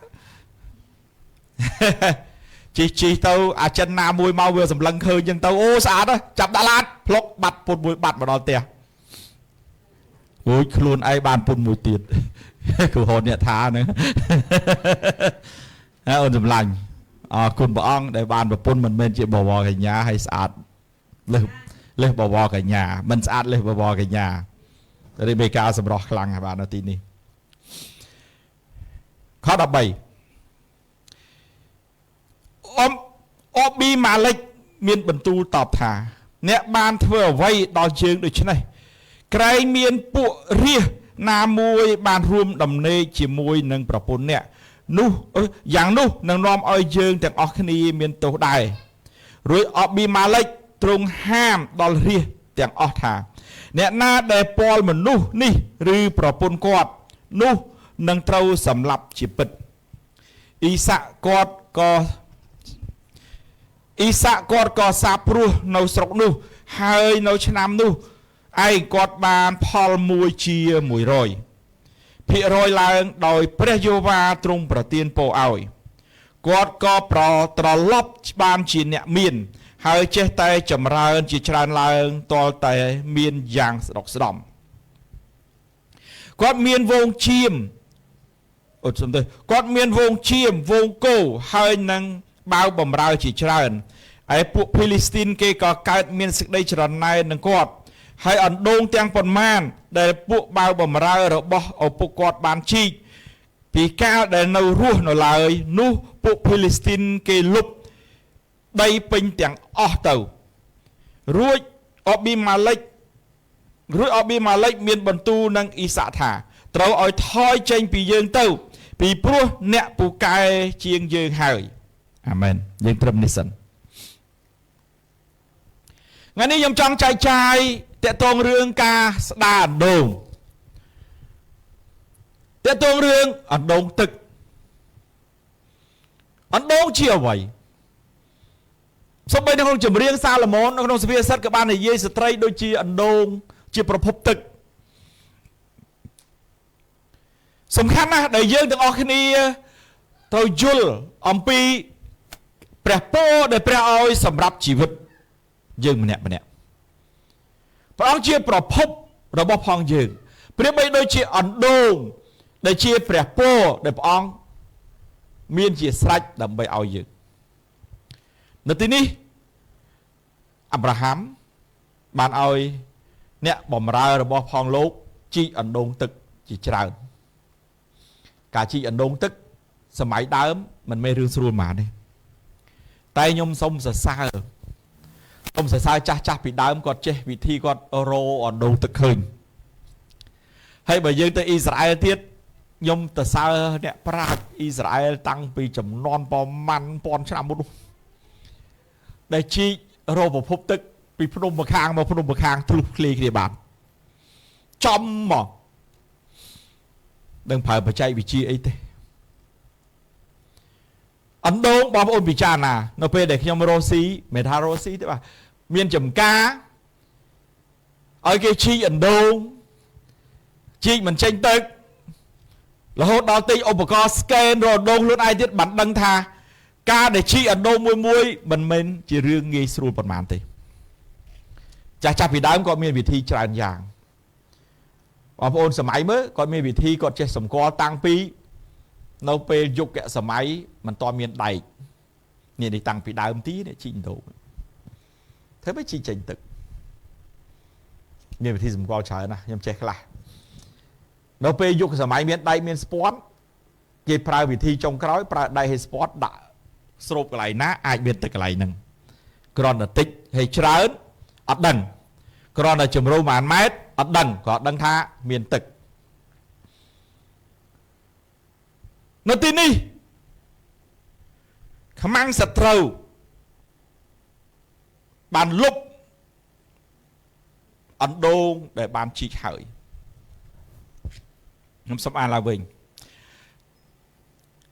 S1: ជីទៅអាចិនណាមួយមកវាសម្លឹងឃើញចឹងទៅអូស្អាតចាប់ដាក់ឡាតផ្លុកបាត់ពុនមួយបាត់មកដល់ផ្ទះអូយខ្លួនឯងបានពុនមួយទៀតគ្រូហូនអ្នកថាហ្នឹងហើយអូនចម្លាញ់អរគុណព្រះអង្គដែលបានប្រពន្ធមិនមែនជាបវរកញ្ញាហើយស្អាតលើសបវរកញ្ញាមិនស្អាតលើសបវរកញ្ញារេបេកាសម្រស់ខ្លាំងហើយបាទនៅទីនេះខ13អប៊ីម៉ាឡិកមានបន្ទូលតបថាអ្នកបានធ្វើអ្វីដល់ជើងដូច្នេះក្រែងមានពួករាសណាមួយបានរួមដំណេកជាមួយនឹងប្រពន្ធអ្នកនោះយ៉ាងនោះនឹងនាំឲ្យយើងទាំងអស់គ្នាមានទោសដែររួចអប៊ីម៉ាឡិកទ្រង់ហាមដល់រាសទាំងអស់ថាអ្នកណាដែលពាល់មនុស្សនេះឬប្រពន្ធគាត់នោះនឹងត្រូវសម្លាប់ជាពិតអ៊ីសាក់គាត់ក៏សាបព្រោះនៅស្រុកនោះហើយនៅឆ្នាំនោះឯងគាត់បានផលមួយជា100%ភាគរយឡើងដោយព្រះយេហូវ៉ាទ្រង់ប្រទានពរឲ្យគាត់ក៏ត្រឡប់បានជាអ្នកមានហើយចេះតែចម្រើនជាច្រើនឡើងទាល់តែមានយ៉ាងស្ដុកស្ដំ គាត់មានវងឈាមអត់សំទៅគាត់មានវងឈាមវងគោហើយនឹងបាវបំរើជាច្រើនហើយពួកភីលីស្ទីនគេក៏កើតមានសេចក្តីច្រណែននឹងគាត់ហើយអណ្ដូងទាំងប៉ុន្មានដែលពួកបាវបំរើរបស់ឪពុកគាត់បានជីកពីកាលដែលនៅរស់នៅឡើយនោះពួកភីលីស្ទីនគេលុបដីពេញទាំងអស់ទៅរួចអប៊ីម៉ាឡិកមានបន្ទូលនឹងអ៊ីសាក់ថាត្រូវឲ្យថយចេញពីយើងទៅពីព្រោះអ្នកពូកែជាងយើងហើយអាមែនយើងត្រឹមនេះសិនថ្ងៃនេះខ្ញុំចង់ចែកចាយតកតងរឿងការស្ដារអណ្ដូងតកតងរឿងអណ្ដូងទឹកអណ្ដូងជាអ្វីសូម្បីនៅក្នុងចម្រៀងសាឡូមោននៅក្នុងសុភាសិតក៏បាននិយាយស្ត្រីដូចជាអណ្ដូងជាប្រភពទឹកសំខាន់ណាស់ដែលយើងទាំងអស់គ្នាត្រូវយល់អំពីព្រះពរដែលព្រះឲ្យសម្រាប់ជីវិតយើងម្នាក់ព្រះអង្គជាប្រភពរបស់ផងយើងប្រៀបបីដូចជាអណ្ដូងដែលជាព្រះពរដែលព្រះអង្គមានជាស្រេចដើម្បីឲ្យយើងនៅទីនេះអាប់រ៉ាហាំបានឲ្យអ្នកបម្រើរបស់ផងលោកជីកអណ្ដូងទឹកជាច្រើនការជីកអណ្ដូងទឹកសម័យដើមមិនមែនរឿងស្រួលហ្មងទេតែខ្ញុំសូមសរសើរចាស់ពីដើមគាត់ចេះវិធីគាត់រោអណ្ដូងទឹកឃើញហើយបើយើងទៅអ៊ីស្រាអែលទៀតខ្ញុំទៅសើអ្នកប្រាជ្ញអ៊ីស្រាអែលតាំងពីចំនួនប្រមាណពាន់ឆ្នាំមុនដែលជីករោប្រភពទឹកពីភ្នំម្ខាងមកភ្នំម្ខាងទ្រុះឃ្លីគ្នាបានចំមកនឹងប្រើបច្ចេកវិទ្យាអីទេអណ្ដូងបងប្អូនពិចារណានៅពេលដែលខ្ញុំរស់ស៊ីមិនថារស់ស៊ីទេបាទមានចំការឲ្យគេជីកអណ្ដូងជីកមិនចេញទឹករហូតដល់ទិញឧបករណ៍ scan រអណ្ដូងខ្លួនឯងទៀតបានដឹងថាការដែលជីកអណ្ដូងមួយមិនមែនជារឿងងាយស្រួលប៉ុន្មានទេចាស់ពីដើមគាត់មានវិធីច្រើនយ៉ាងបងប្អូនសម័យមើលគាត់មានវិធីគាត់ចេះសម្គាល់តាំងពីនៅពេលយុគសម័យមិនទាន់មានដែកនេះតាំងពីដើមទីនេះជីកអណ្ដូងធ្វើម៉េចជីកចេញទឹកមានវិធីសម្គាល់ច្រើនណាស់ខ្ញុំចេះខ្លះនៅពេលយុគសម័យមានដែកមានស្ពាន់គេប្រើវិធីចុងក្រោយប្រើដែកឲ្យស្ពាន់ដាក់ស្រូបកន្លែងណាអាចមានទឹកកន្លែងហ្នឹងគ្រាន់តែតិចហើយច្រើនអត់ដឹងគ្រាន់តែជំរៅប្រហែលម៉ែត្រអត់ដឹងគាត់ដឹងថាមានទឹកនៅទីនេះខ្មាំងសត្រូវបានលុបអណ្ដូងដែលបានជីកហើយខ្ញុំសូមអានឡើងវិញ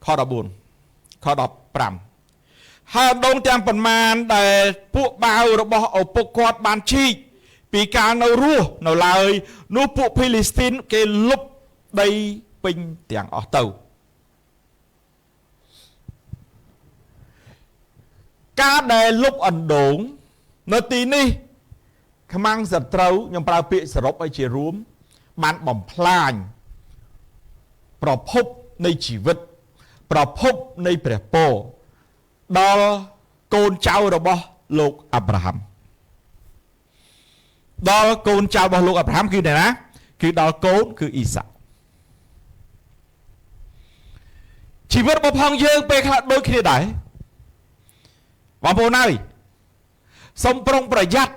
S1: ខ14ខ15ហើយអណ្ដូងទាំងប៉ុន្មានដែលពួកបាវរបស់ឪពុកគាត់បានជីកពីកាលនៅរស់នៅឡើយនោះពួកភីលីស្ទីនគេលុបដីពេញទាំងអស់ទៅការដែលលុបអណ្ដូងនៅទីនេះខ្មាំងសត្រូវខ្ញុំប្រើពាក្យសរុបឲ្យជារួមបានបំផ្លាញប្រភពនៃជីវិតប្រភពនៃព្រះពរដល់កូនចៅរបស់លោកអាប់រ៉ាហាំដល់កូនចៅរបស់លោកអាប់រ៉ាហាំគឺណាគឺដល់កូនគឺអ៊ីសាក់ជីវិតរបស់ផងយើងពេលខ្លះដូចគ្នាដែរបងប្អូនហើយសូមប្រុងប្រយ័ត្ន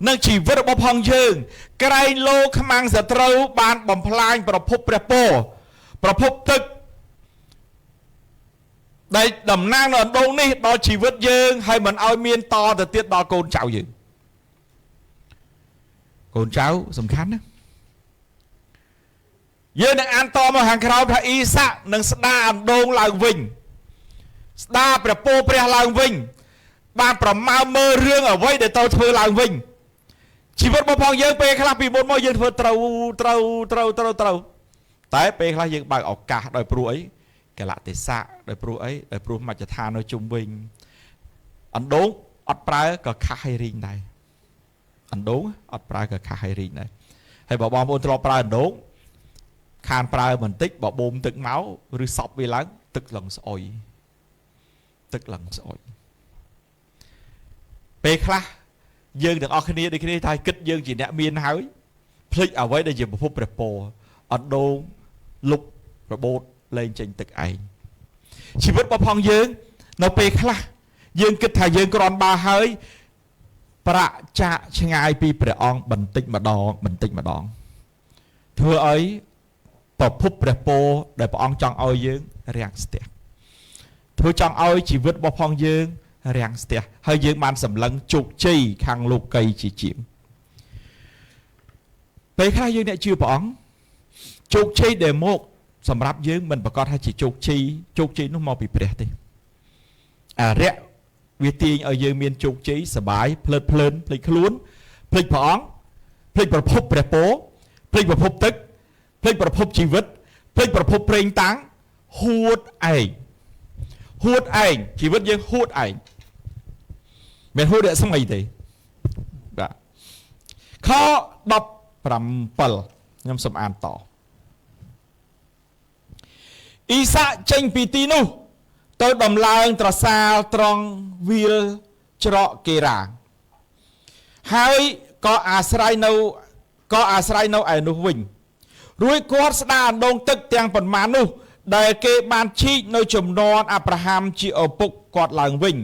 S1: នឹងជីវិតរបស់ផងយើងក្រែងលោខ្មាំងសត្រូវបានបំផ្លាញប្រភពព្រះពរប្រភពទឹកដែលតំណាងនៅអណ្ដូងនេះដល់ជីវិតយើងហើយមិនឲ្យមានតទៅទៀតដល់កូនចៅយើងកូនចៅសំខាន់ណាយើងនឹងអានតមកខាងក្រោយថាអ៊ីសាក់នឹងស្ដារអណ្ដូងឡើងវិញស្ដារព្រះពរព្រះឡើងវិញបានប្រមាណមើលរឿងអ្វីដែលត្រូវធ្វើឡើងវិញជីវិតរបស់ផងយើងពេលខ្លះពីមុនមកយើងធ្វើត្រូវតែពេលខ្លះយើងបើកឱកាសដោយព្រោះអីកលៈទេសៈដោយព្រោះអីដោយព្រោះមជ្ឈដ្ឋាននៅជុំវិញអណ្ដូងអត់ប្រើក៏ខាស់ឲ្យរីងដែរអណ្ដូងអត់ប្រើក៏ខាស់ឲ្យរីងដែរហើយបើបងប្អូនធ្លាប់ប្រើអណ្ដូង ខានប្រើបន្តិចបបូមទឹកមកឬសពវាឡើងទឹកឡើងស្អុយទឹកឡើងស្អុយពេលខ្លះយើងទាំងអស់គ្នាដូចគ្នាថាគិតយើងជាអ្នកមានហើយភ្លេចអ្វីដែលជាប្រភពព្រះពរអត់ដូងលុបរបូតលែងចេញទឹកឯងជីវិតរបស់ផងយើងនៅពេលខ្លះយើងគិតថាយើងគ្រាន់បើហើយប្រាក់ចាកឆ្ងាយពីព្រះអង្គបន្តិចម្ដងបន្តិចម្ដងធ្វើឲ្យប្រភពព្រះពរដែលព្រះអង្គចង់ឲ្យយើងរាំងស្ទះធ្វើចង់ឲ្យជីវិតរបស់ផងយើងរាំងស្ទះហើយយើងបានសម្លឹងជោគជ័យខាងលោកីជាជាងពេលខ្លះយើងអ្នកជឿព្រះអង្គជោគជ័យដែលមកសម្រាប់យើងមិនប្រកាសថាជាជោគជ័យនោះមកពីព្រះទេអរិយវាទាញឲ្យយើងមានជោគជ័យសบายភ្លើតភ្លើនភ្លេចខ្លួនភ្លេចព្រះអង្គភ្លេចប្រភពព្រះពរភ្លេចប្រភពទឹកភ្លេចប្រភពជីវិតភ្លេចប្រភពប្រេងតាំងហួតឯងជីវិតយើងហួតឯងមិនហួតស្មៃទេបាទខ17ខ្ញុំសូមអានតអ៊ីសាក់ចេញពីទីនោះទៅដំឡើងត្រសាលត្រង់វាលច្រកកេរ៉ាហើយក៏អាស្រ័យនៅឯនោះវិញរួចគាត់ស្ដារអណ្ដូងទឹកទាំងប៉ុន្មាននោះដែលគេបានជីកនៅចំនួនអាប់រ៉ាហាំជាឪពុកគាត់ឡើងវិញ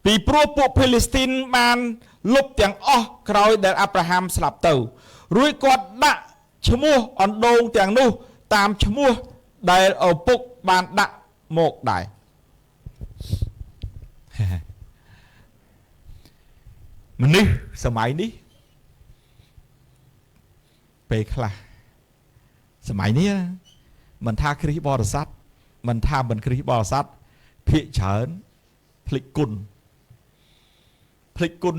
S1: ពីព្រោះពួកភីលីស្ទីនបានលុបទាំងអស់ក្រោយដែលអាប់រ៉ាហាំស្លាប់ទៅរួចគាត់ដាក់ឈ្មោះអណ្ដូងទាំងនោះតាមឈ្មោះដែលឪពុកបានដាក់មកដែរមនុស្សសម័យនេះពេលខ្លះសម័យនេះមិនថាគ្រីស្ទបរិស័ទមិនថាមិនគ្រីស្ទបរិស័ទភាគច្រើនភ្លេចគុណ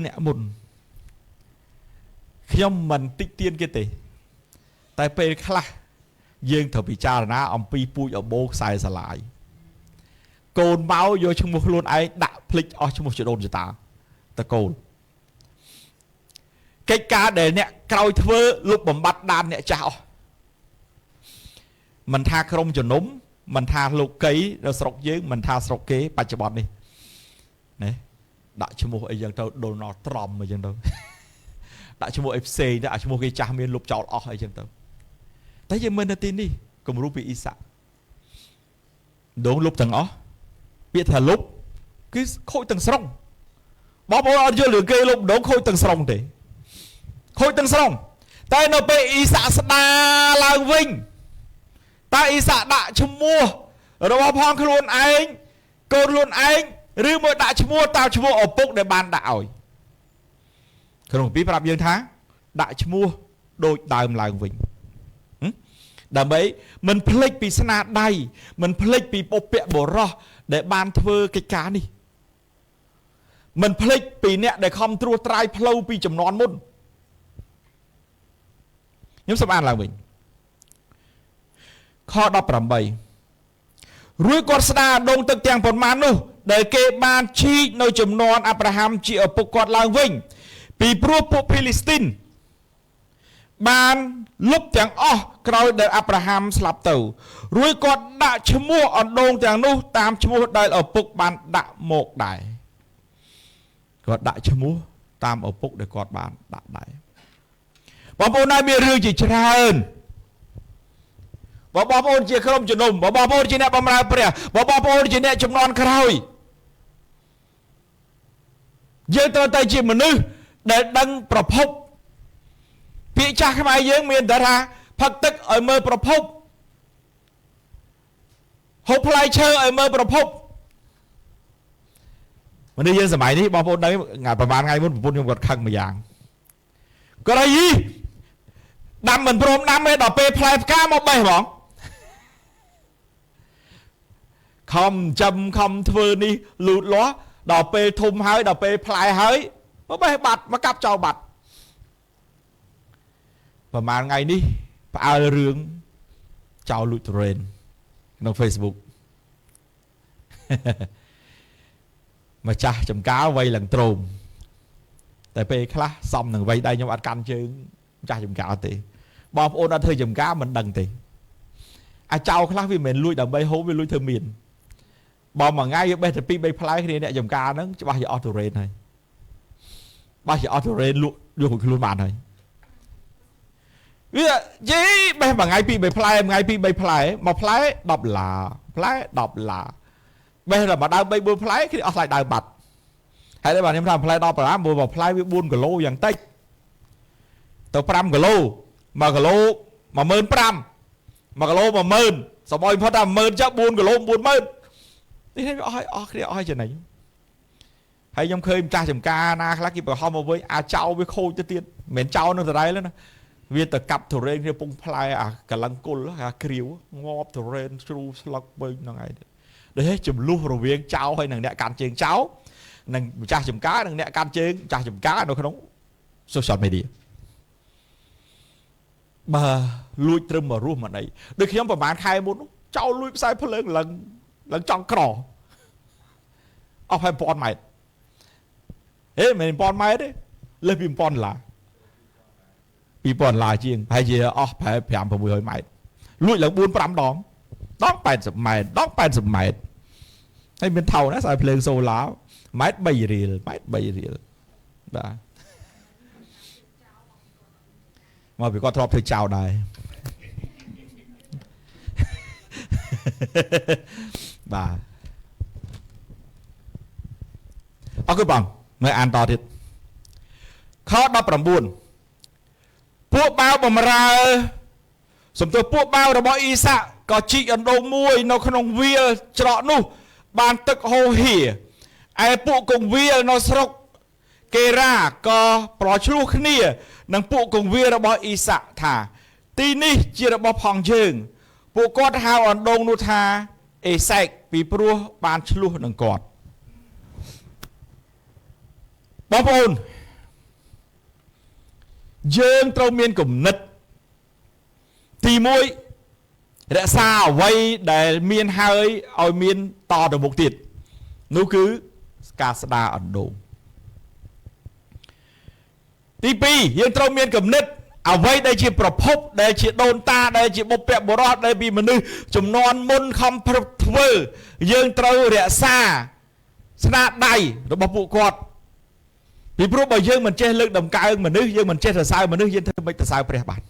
S1: អ្នកមុនខ្ញុំមិនតិចទៀនគេទេតែពេលខ្លះយើងត្រូវពិចារណាអំពីពូជអបោខ្សែស្រឡាយកូនមកយកឈ្មោះខ្លួនឯងដាក់ភ្លេចអស់ឈ្មោះចដូនចតាតកូនកិច្ចការដែលអ្នកក្រោយធ្វើលុបបំបត្តិដានអ្នកចាស់អស់មិនថាក្រុមជំនុំមិនថាលោកីនៅស្រុកយើងមិនថាស្រុកគេបច្ចុប្បន្ននេះណាដាក់ឈ្មោះអីយ៉ាងទៅដូណាល់ត្រមអីយ៉ាងទៅដាក់ឈ្មោះអីផ្សេងទៅអាឈ្មោះគេចាស់មានលុបចោលអស់អីយ៉ាងទៅតែយើងមើលនៅទីនេះគំរូពីអ៊ីសាក់ដងលុបទាំងអស់ពាក្យថាលុបគឺខូចទាំងស្រុងបងប្អូនអត់យល់រឿងគេលុបដងខូចទាំងស្រុងទេខូចទាំងស្រុងតែនៅពេលអ៊ីសាក់ស្ដារឡើងវិញតើអ៊ីសាក់ដាក់ឈ្មោះរបស់ផងខ្លួនឯងកូនខ្លួនឯងឬមួយដាក់ឈ្មោះតាមឈ្មោះឪពុកដែលបានដាក់ឲ្យក្នុងពីប្រាប់យើងថាដាក់ឈ្មោះដូចដើមឡើងវិញដើម្បីមិនភ្លេចពីស្នាដៃមិនភ្លេចពីពុព្វបុរសដែលបានធ្វើកិច្ចការនេះមិនភ្លេចពីអ្នកដែលខំត្រួសត្រាយផ្លូវពីចំនួនមុនខ្ញុំសូមអានឡើងវិញខ18រួចគាត់ស្ដារដងទឹកទាំងប៉ុន្មាននោះដែលគេបានជីកនៅចំនួនអាប់រ៉ាហាំជាឪពុកគាត់ឡើងវិញពីព្រោះពួកភីលីស្ទីនបានលុបទាំងអស់ក្រោយដែលអាប់រ៉ាហាំស្លាប់ទៅរួចគាត់ដាក់ឈ្មោះអណ្ដូងទាំងនោះតាមឈ្មោះដែលឪពុកបានដាក់មកដែរគាត់ដាក់ឈ្មោះតាមឪពុកដែលគាត់បានដាក់ដែរបងប្អូនណាមានរឿងជាច្រើនបងប្អូនជាក្រុមជំនុំបងប្អូនជាអ្នកបម្រើព្រះបងប្អូនជាអ្នកចំនួនក្រោយយើងត្រូវតែជាមនុស្សដែលដឹងប្រភពពាក្យចាស់ខ្មែរយើងមានតែថាផឹកទឹកឲ្យមើលប្រភពហូបផ្លែឈើឲ្យមើលប្រភពមនុស្សយើងសម័យនេះបងប្អូនដឹងប្រហែលថ្ងៃមុនប្រពន្ធខ្ញុំគាត់ខឹងមួយយ៉ាងគាត់ថាយីដាំមិនព្រមដាំទេដល់ពេលផ្លែផ្កាមកបេះហ្មងខំចំខំធ្វើនេះលូតលាស់ដល់ពេលធំហើយដល់ពេលផ្លែហើយមកបេះបាត់មកកាប់ចោលបាត់ប្រហែលថ្ងៃនេះផ្អើលរឿងចោលលូតរ៉េនក្នុង Facebook ម្ចាស់ចំការវ័យឡើងទ្រោមតែពេលខ្លះសំនឹងវ័យដៃខ្ញុំអត់កាន់ជើងម្ចាស់ចំការទេបងប្អូនអត់ធ្វើចំការមិនដឹងទេ cháu khác vì mình lui đầm bay hố với lui thơm miền bỏ mà ngay bây giờ pi bay fly thì nè dòng cá nó bao giờ auto rain này bao giờ auto rain luôn luôn bàn này bây giờ gì bây mà ngay pi bay fly mà fly đọc là bây giờ mà đang bay buôn fly thì ở lại đài bạch hay là bạn em làm fly đọc là mua vào fly với buôn lô dạng tách tàu pram lô mà lô mà mơn pram mà lô mà mơn sao mọi phát làm mơn chắc buôn lô buôn mơn thế thấy oi chuyện này hay trong khơi cha chầm ca na khác kịp hôm với cháu với khô cho tiên mến cháu nó từ đây lên viên tờ cặp thổ rên kia bung fly cả lăng côn đó kêu ngọt thổ rên su slug bên nó ngày đấy chùm lu rồi viên cháu hay nàng nẹt càn chén cháu nàng cha chầm cá nàng nẹt càn chén cha chầm cá nó không đúng social media mà lui trâm mà ru mà này đôi khi ông bà bạn khai muốn cháu lui sai phơi lần trong cỏ ông phải pon mày ê mình pon mày đấy lên pin pon là chiên hay gì phải làm vào buổi mày lui là buôn pram đón sụp mày hay bên thầu nó xài phơi sâu lá mày bay rìa đã mà bị con thọp thì chào này bà cứ bằng người an toàn thiệt khó đọc làm buồnពួកបាវបំរើសំទោសពួកបាវរបស់អ៊ីសាក៏ជីកអណ្ដូងមួយនៅក្នុងវាលច្រកនោះបានទឹកហូរហៀឯពួកកងវាលនៅស្រុកកេរ៉ាក៏ប្រឆ្លោះគ្នានឹងពួកកងវាលរបស់អ៊ីសាថាទីនេះជារបស់ផងយើងពួកគាត់ហៅអណ្ដូងនោះថាអេសែកពីព្រោះបានឆ្លោះនឹងគាត់បងប្អូនយើងត្រូវមានគំនិតទី1រក្សាអ្វីដែលមានហើយឲ្យមានតទៅមុខទៀតនោះគឺការស្ដារអណ្ដូងទី2យើងត្រូវមានគំនិតអ្វីដែលជាប្រភពដែលជាដូនតាដែលជាបុព្វបុរសដែលពីមនុស្សជំនាន់មុនខំប្រឹកធ្វើយើងត្រូវរក្សាស្នាដៃរបស់ពួកគាត់ពីព្រោះបើយើងមិនចេះលើកដំកើងមនុស្សយើងមិនចេះសរសើរមនុស្សយើងធ្វើមិនសរសើរព្រះបាទ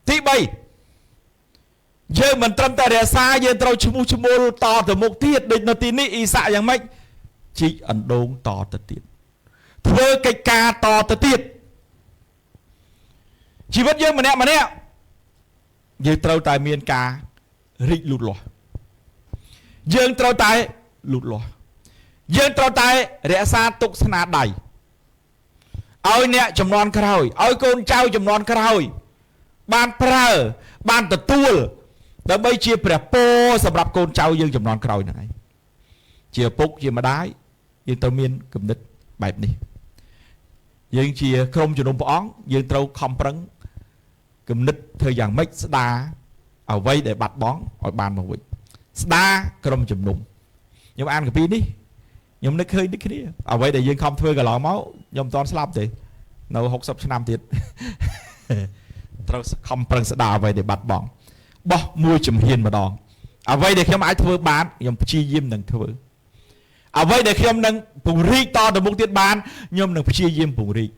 S1: ទី3យើងមិនត្រឹមតែរក្សាយើងត្រូវឈ្មោះឈ្មោលតទៅមុខទៀតដូចនៅទីនេះអ៊ីសាក់យ៉ាងម៉េចជីកអណ្ដូងតទៅទៀតធ្វើកិច្ចការតទៅទៀតជីវិតយើងម្នាក់យើងត្រូវតែមានការរីកលូតលាស់យើងត្រូវតែលូតលាស់យើងត្រូវតែរក្សាទុកស្នាដៃឲ្យអ្នកចំនួនក្រោយឲ្យកូនចៅចំនួនក្រោយបានប្រើបានទទួលដើម្បីជាព្រះពរសម្រាប់កូនចៅយើងចំនួនក្រោយហ្នឹងឯងជាពុកជាម្ដាយយើងត្រូវមានគំនិតបែបនេះយើងជាក្រុមជំនុំព្រះអង្គយើងត្រូវខំប្រឹងគំនិតធ្វើយ៉ាងម៉េចស្ដារអ្វីដែលបាត់បង់ឲ្យបានមកវិញស្ដារក្រុមជំនុំខ្ញុំអានកាពីនេះខ្ញុំនឹកឃើញដូចគ្នាអ្វីដែលយើងខំធ្វើកន្លងមកខ្ញុំមិនទាន់ស្លាប់ទេនៅ60ឆ្នាំទៀតត្រូវខំប្រឹងស្ដារអ្វីដែលបាត់បង់បោះមួយជំហានម្ដងអ្វីដែលខ្ញុំអាចធ្វើបានខ្ញុំព្យាយាមនឹងធ្វើអ្វីដែលខ្ញុំនឹងពង្រីកតទៅមុខទៀតបានខ្ញុំនឹងព្យាយាមពង្រីក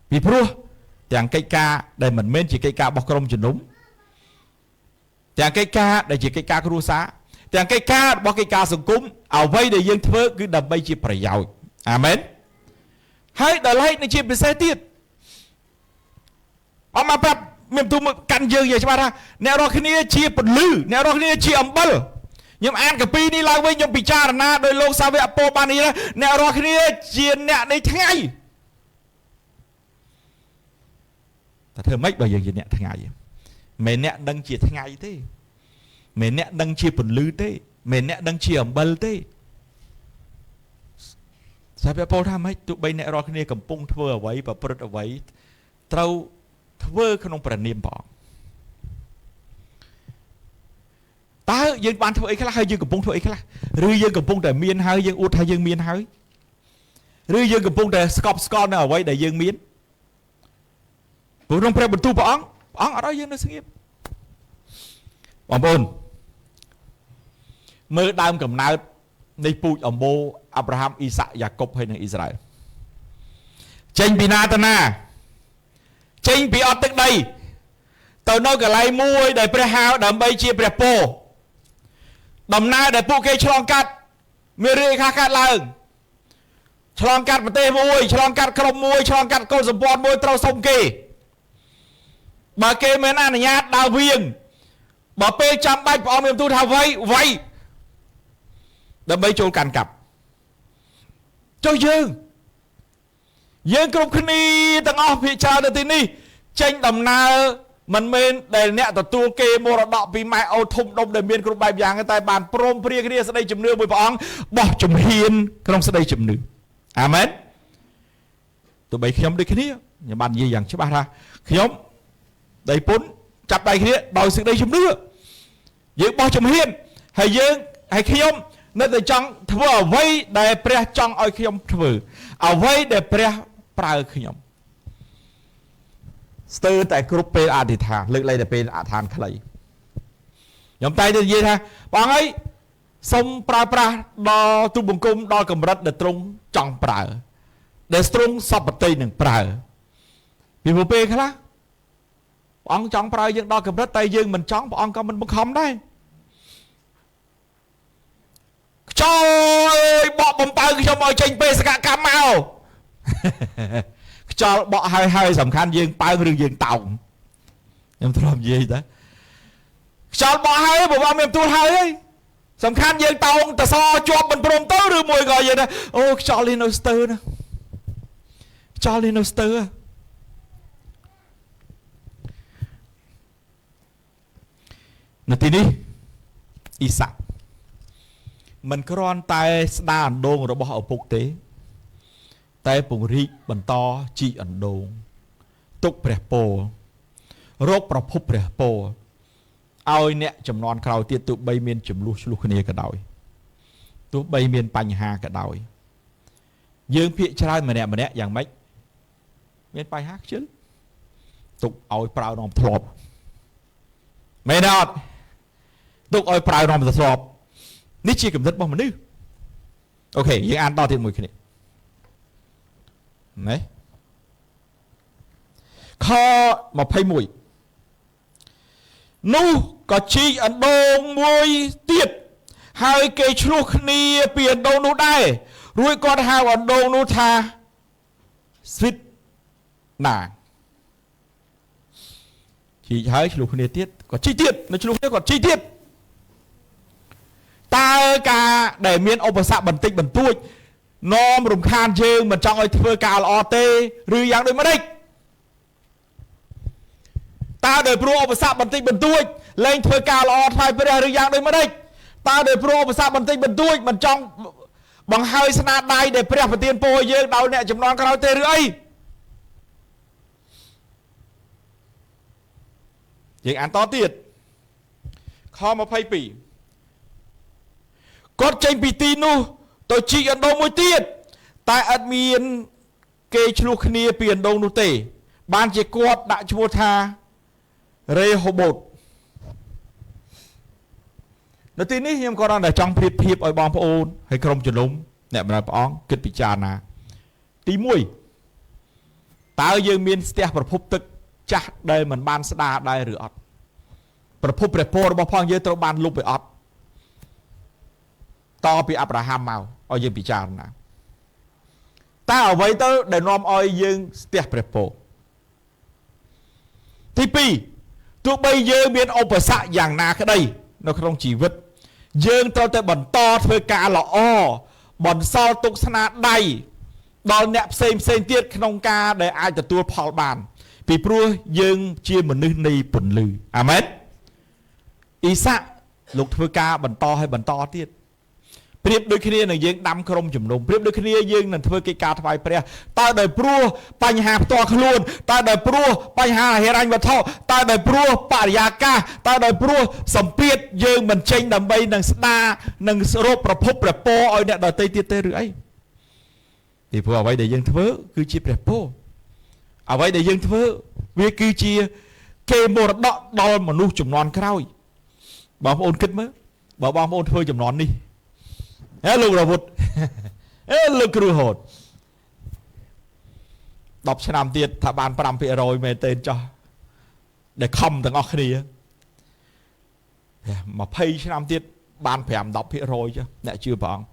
S1: ពីព្រោះទាំងកិច្ចការដែលមិនមែនជាកិច្ចការរបស់ក្រុមជំនុំទាំងកិច្ចការដែលជាកិច្ចការគ្រួសារទាំងកិច្ចការរបស់កិច្ចការសង្គមអ្វីដែលយើងធ្វើគឺដើម្បីជាប្រយោជន៍អាមែនហើយដល់ឡែកនឹងជាពិសេសទៀតអមមកប្រាប់មានទូមកកាន់យើងយ៉ាងច្បាស់ថាអ្នករាល់គ្នាជាពលឺអ្នករាល់គ្នាជាអំបិលខ្ញុំអានកាពីនេះឡើងវិញខ្ញុំពិចារណាដោយលោកសាវកពោបាននេះអ្នករាល់គ្នាជាអ្នកនៃថ្ងៃតែធ្វើម៉េចបើយើងជាអ្នកថ្ងៃមិនអ្នកដឹងជាថ្ងៃទេមិនអ្នកដឹងជាពលឺទេមិនអ្នកដឹងជាអំបិលទេសាវកពោថាម៉េចទោះបីអ្នករាល់គ្នាកំពុងធ្វើអ្វីប្រព្រឹត្តអ្វីត្រូវធ្វើក្នុងព្រះនាមព្រះអង្គតើយើងបានធ្វើអីខ្លះហើយយើងកំពុងធ្វើអីខ្លះឬយើងកំពុងតែមានហើយយើងអួតថាយើងមានហើយឬយើងកំពុងតែស្កប់ស្កល់នៅអ្វីដែលយើងមាន ព្រោះក្នុងព្រះបន្ទូលព្រះអង្គអត់ឲ្យយើងនៅស្ងៀមបងប្អូនមើលដើមកំណើតនៃពូជអម្បូរអាប់រ៉ាហាំអ៊ីសាក់យ៉ាកុបហើយនិងអ៊ីស្រាអែលចេញពីណាទៅណាចេញពីអត់ទឹកដីទៅនៅកន្លែងមួយដែលព្រះហៅដើម្បីជាព្រះពរដំណើរដែលពួកគេឆ្លងកាត់មានរាយការណ៍កាត់ឡើងឆ្លងកាត់ប្រទេសមួយឆ្លងកាត់ក្រុមមួយឆ្លងកាត់កុលសម្ព័ន្ធមួយត្រូវសុំគេបើគេមិនអនុញ្ញាតដើរវៀងបើពេលចាំបាច់ព្រះអង្គមានទូលថាវៃដើម្បីចូលកាន់កាប់ចុះយើងគ្រប់គ្នាទាំងអស់ភាគច្រើននៅទីនេះចេញដំណើរមិនមែនដែលអ្នកទទួលគេមរតកពីម៉ែអូធំដុំដែលមានគ្រប់បែបយ៉ាងតែបានព្រមព្រៀងគ្នាស្ដីជំនឿមួយព្រះអង្គបោះជំហានក្នុងស្ដីជំនឿអាមែនទោះបីខ្ញុំដូចគ្នាខ្ញុំបាននិយាយយ៉ាងច្បាស់ថាខ្ញុំដៃពុនចាប់ដៃគ្នាដោយសេចក្តីជំនឿយើងបោះជំហានហើយខ្ញុំនៅតែចង់ធ្វើអ្វីដែលព្រះចង់ឲ្យខ្ញុំធ្វើអ្វីដែលព្រះប្រើខ្ញុំស្ទើរតែគ្រប់ពេលអធិដ្ឋានលើកលែងតែពេលអធិដ្ឋានខ្លីខ្ញុំតែនិយាយថាបងអើយសូមប្រើប្រាស់ដល់ទូបង្គំដល់កម្រិតដែលទ្រង់ចង់ប្រើដែលទ្រង់សពតិនឹងប្រើពីពេលខ្លះព្រះអង្គចង់ប្រើយើងដល់កម្រិតតែយើងមិនចង់ព្រះអង្គក៏មិនបង្ខំដែរខ្យល់អើយបកបំពៅខ្ញុំឲ្យចេញពេលសកកម្មមកខ្យល់បក់ហើយសំខាន់យើងប៉ើងឬយើងតោងខ្ញុំធ្លាប់និយាយតាខ្យល់បក់ហើយបើបងមានទូលហើយសំខាន់យើងតោងតសជាប់មិនព្រមទៅឬមួយក៏យើងថាអូខ្យល់នេះនៅស្ទើរណាខ្យល់នេះនៅស្ទើរនៅទីនេះអ៊ីសាក់មិនគ្រាន់តែស្ដារអណ្ដូងរបស់ឪពុកទេតែពង្រីកបន្តជីកអណ្ដូងទុកព្រះពររកប្រភពព្រះពរឲ្យអ្នកចំនួនក្រោយទៀតទោះបីមានចំនួនឆ្លោះគ្នាក៏ដោយទោះបីមានបញ្ហាក៏ដោយយើងភាកច្រើនម្នាក់យ៉ាងម៉េចមានបញ្ហាខ្ជិលទុកឲ្យប្រើនាំធ្លាប់មែនអត់ទុកឲ្យប្រើនាំធ្លាប់នេះជាកំណត់របស់មនុស្សអូខេយើងអានដល់ទៀតមួយគ្នាណែខ21នោះក៏ជីកអណ្ដូងមួយទៀតហើយគេឆ្លោះគ្នាពីអណ្ដូងនោះដែររួចគាត់ហៅអណ្ដូងនោះថាស្វិតណាជីកហើយឆ្លោះគ្នាទៀតគាត់ជីកទៀតនៅឆ្លោះគ្នាគាត់ជីកទៀតតើការដែលមានឧបសគ្គបន្តិចបន្តួចនាំរំខានយើងមិនចង់ឲ្យធ្វើការល្អទេឬយ៉ាងដូចម្ដេចតើដោយព្រោះឧបសគ្គបន្តិចបន្តួចលែងធ្វើការល្អថ្វាយព្រះឬយ៉ាងដូចម្ដេចតើដោយព្រោះឧបសគ្គបន្តិចបន្តួចមិនចង់បង្ហើយស្នាដៃដែលព្រះប្រទានពរយើងដល់អ្នកចំនួនក្រោយទេឬអីយើងអានតទៀតខ22គាត់ចេញពីទីនោះទៅជីកអណ្ដូងមួយទៀតតែអត់មានគេឆ្លោះគ្នាពីអណ្ដូងនោះទេបានជាគាត់ដាក់ឈ្មោះថារេហូបូតនៅទីនេះខ្ញុំក៏តែចង់ប្រៀបធៀបឲ្យបងប្អូនហើយក្រុមជំនុំអ្នកបម្រើព្រះអង្គគិតពិចារណាទី1តើយើងមានស្ទះប្រភពទឹកចាស់ដែលមិនបានស្ដារដែរឬអត់ប្រភពព្រះពររបស់ផងយើងត្រូវបានលុបไปអត់តពីអាប់រ៉ាហាំមកឲ្យយើងពិចារណាតើអ្វីទៅដែលនាំឲ្យយើងស្ទះព្រះពរទី2ទោះបីយើងមានឧបសគ្គយ៉ាងណាក្តីនៅក្នុងជីវិតយើងត្រូវតែបន្តធ្វើការល្អបន្សល់ទុកស្នាដៃដល់អ្នកផ្សេងទៀតក្នុងការដែលអាចទទួលផលបានពីព្រោះយើងជាមនុស្សនៃពន្លឺអាមែនអ៊ីសាក់លោកធ្វើការបន្តឲ្យបន្តទៀតប្រៀបដូចគ្នានឹងយើងដាំក្រុមជំនុំប្រៀបដូចគ្នាយើងនឹងធ្វើកិច្ចការថ្វាយព្រះតើដោយព្រោះបញ្ហាផ្ទាល់ខ្លួនតើដោយព្រោះបញ្ហាហិរញ្ញវត្ថុតើដោយព្រោះបរិយាកាសតើដោយព្រោះសម្ពាធយើងមិនចេញដើម្បីនឹងស្ដារនឹងរកប្រភពព្រះពរឲ្យអ្នកដទៃទៀតទេឬអីពីព្រោះអ្វីដែលយើងធ្វើគឺជាព្រះពរ អ្វីដែលយើងធ្វើវាគឺជាគេមរតកដល់មនុស្សចំនួនក្រោយបងប្អូនគិតមើលបើបងប្អូនធ្វើចំនួននេះលោករវុធលោកគ្រូហូត10ឆ្នាំទៀតថាបាន 5% មែនទេចោះដែលខំទាំងអស់គ្នា20ឆ្នាំទៀតបាន 5-10% ចុះអ្នកជឿព្រះអង្គ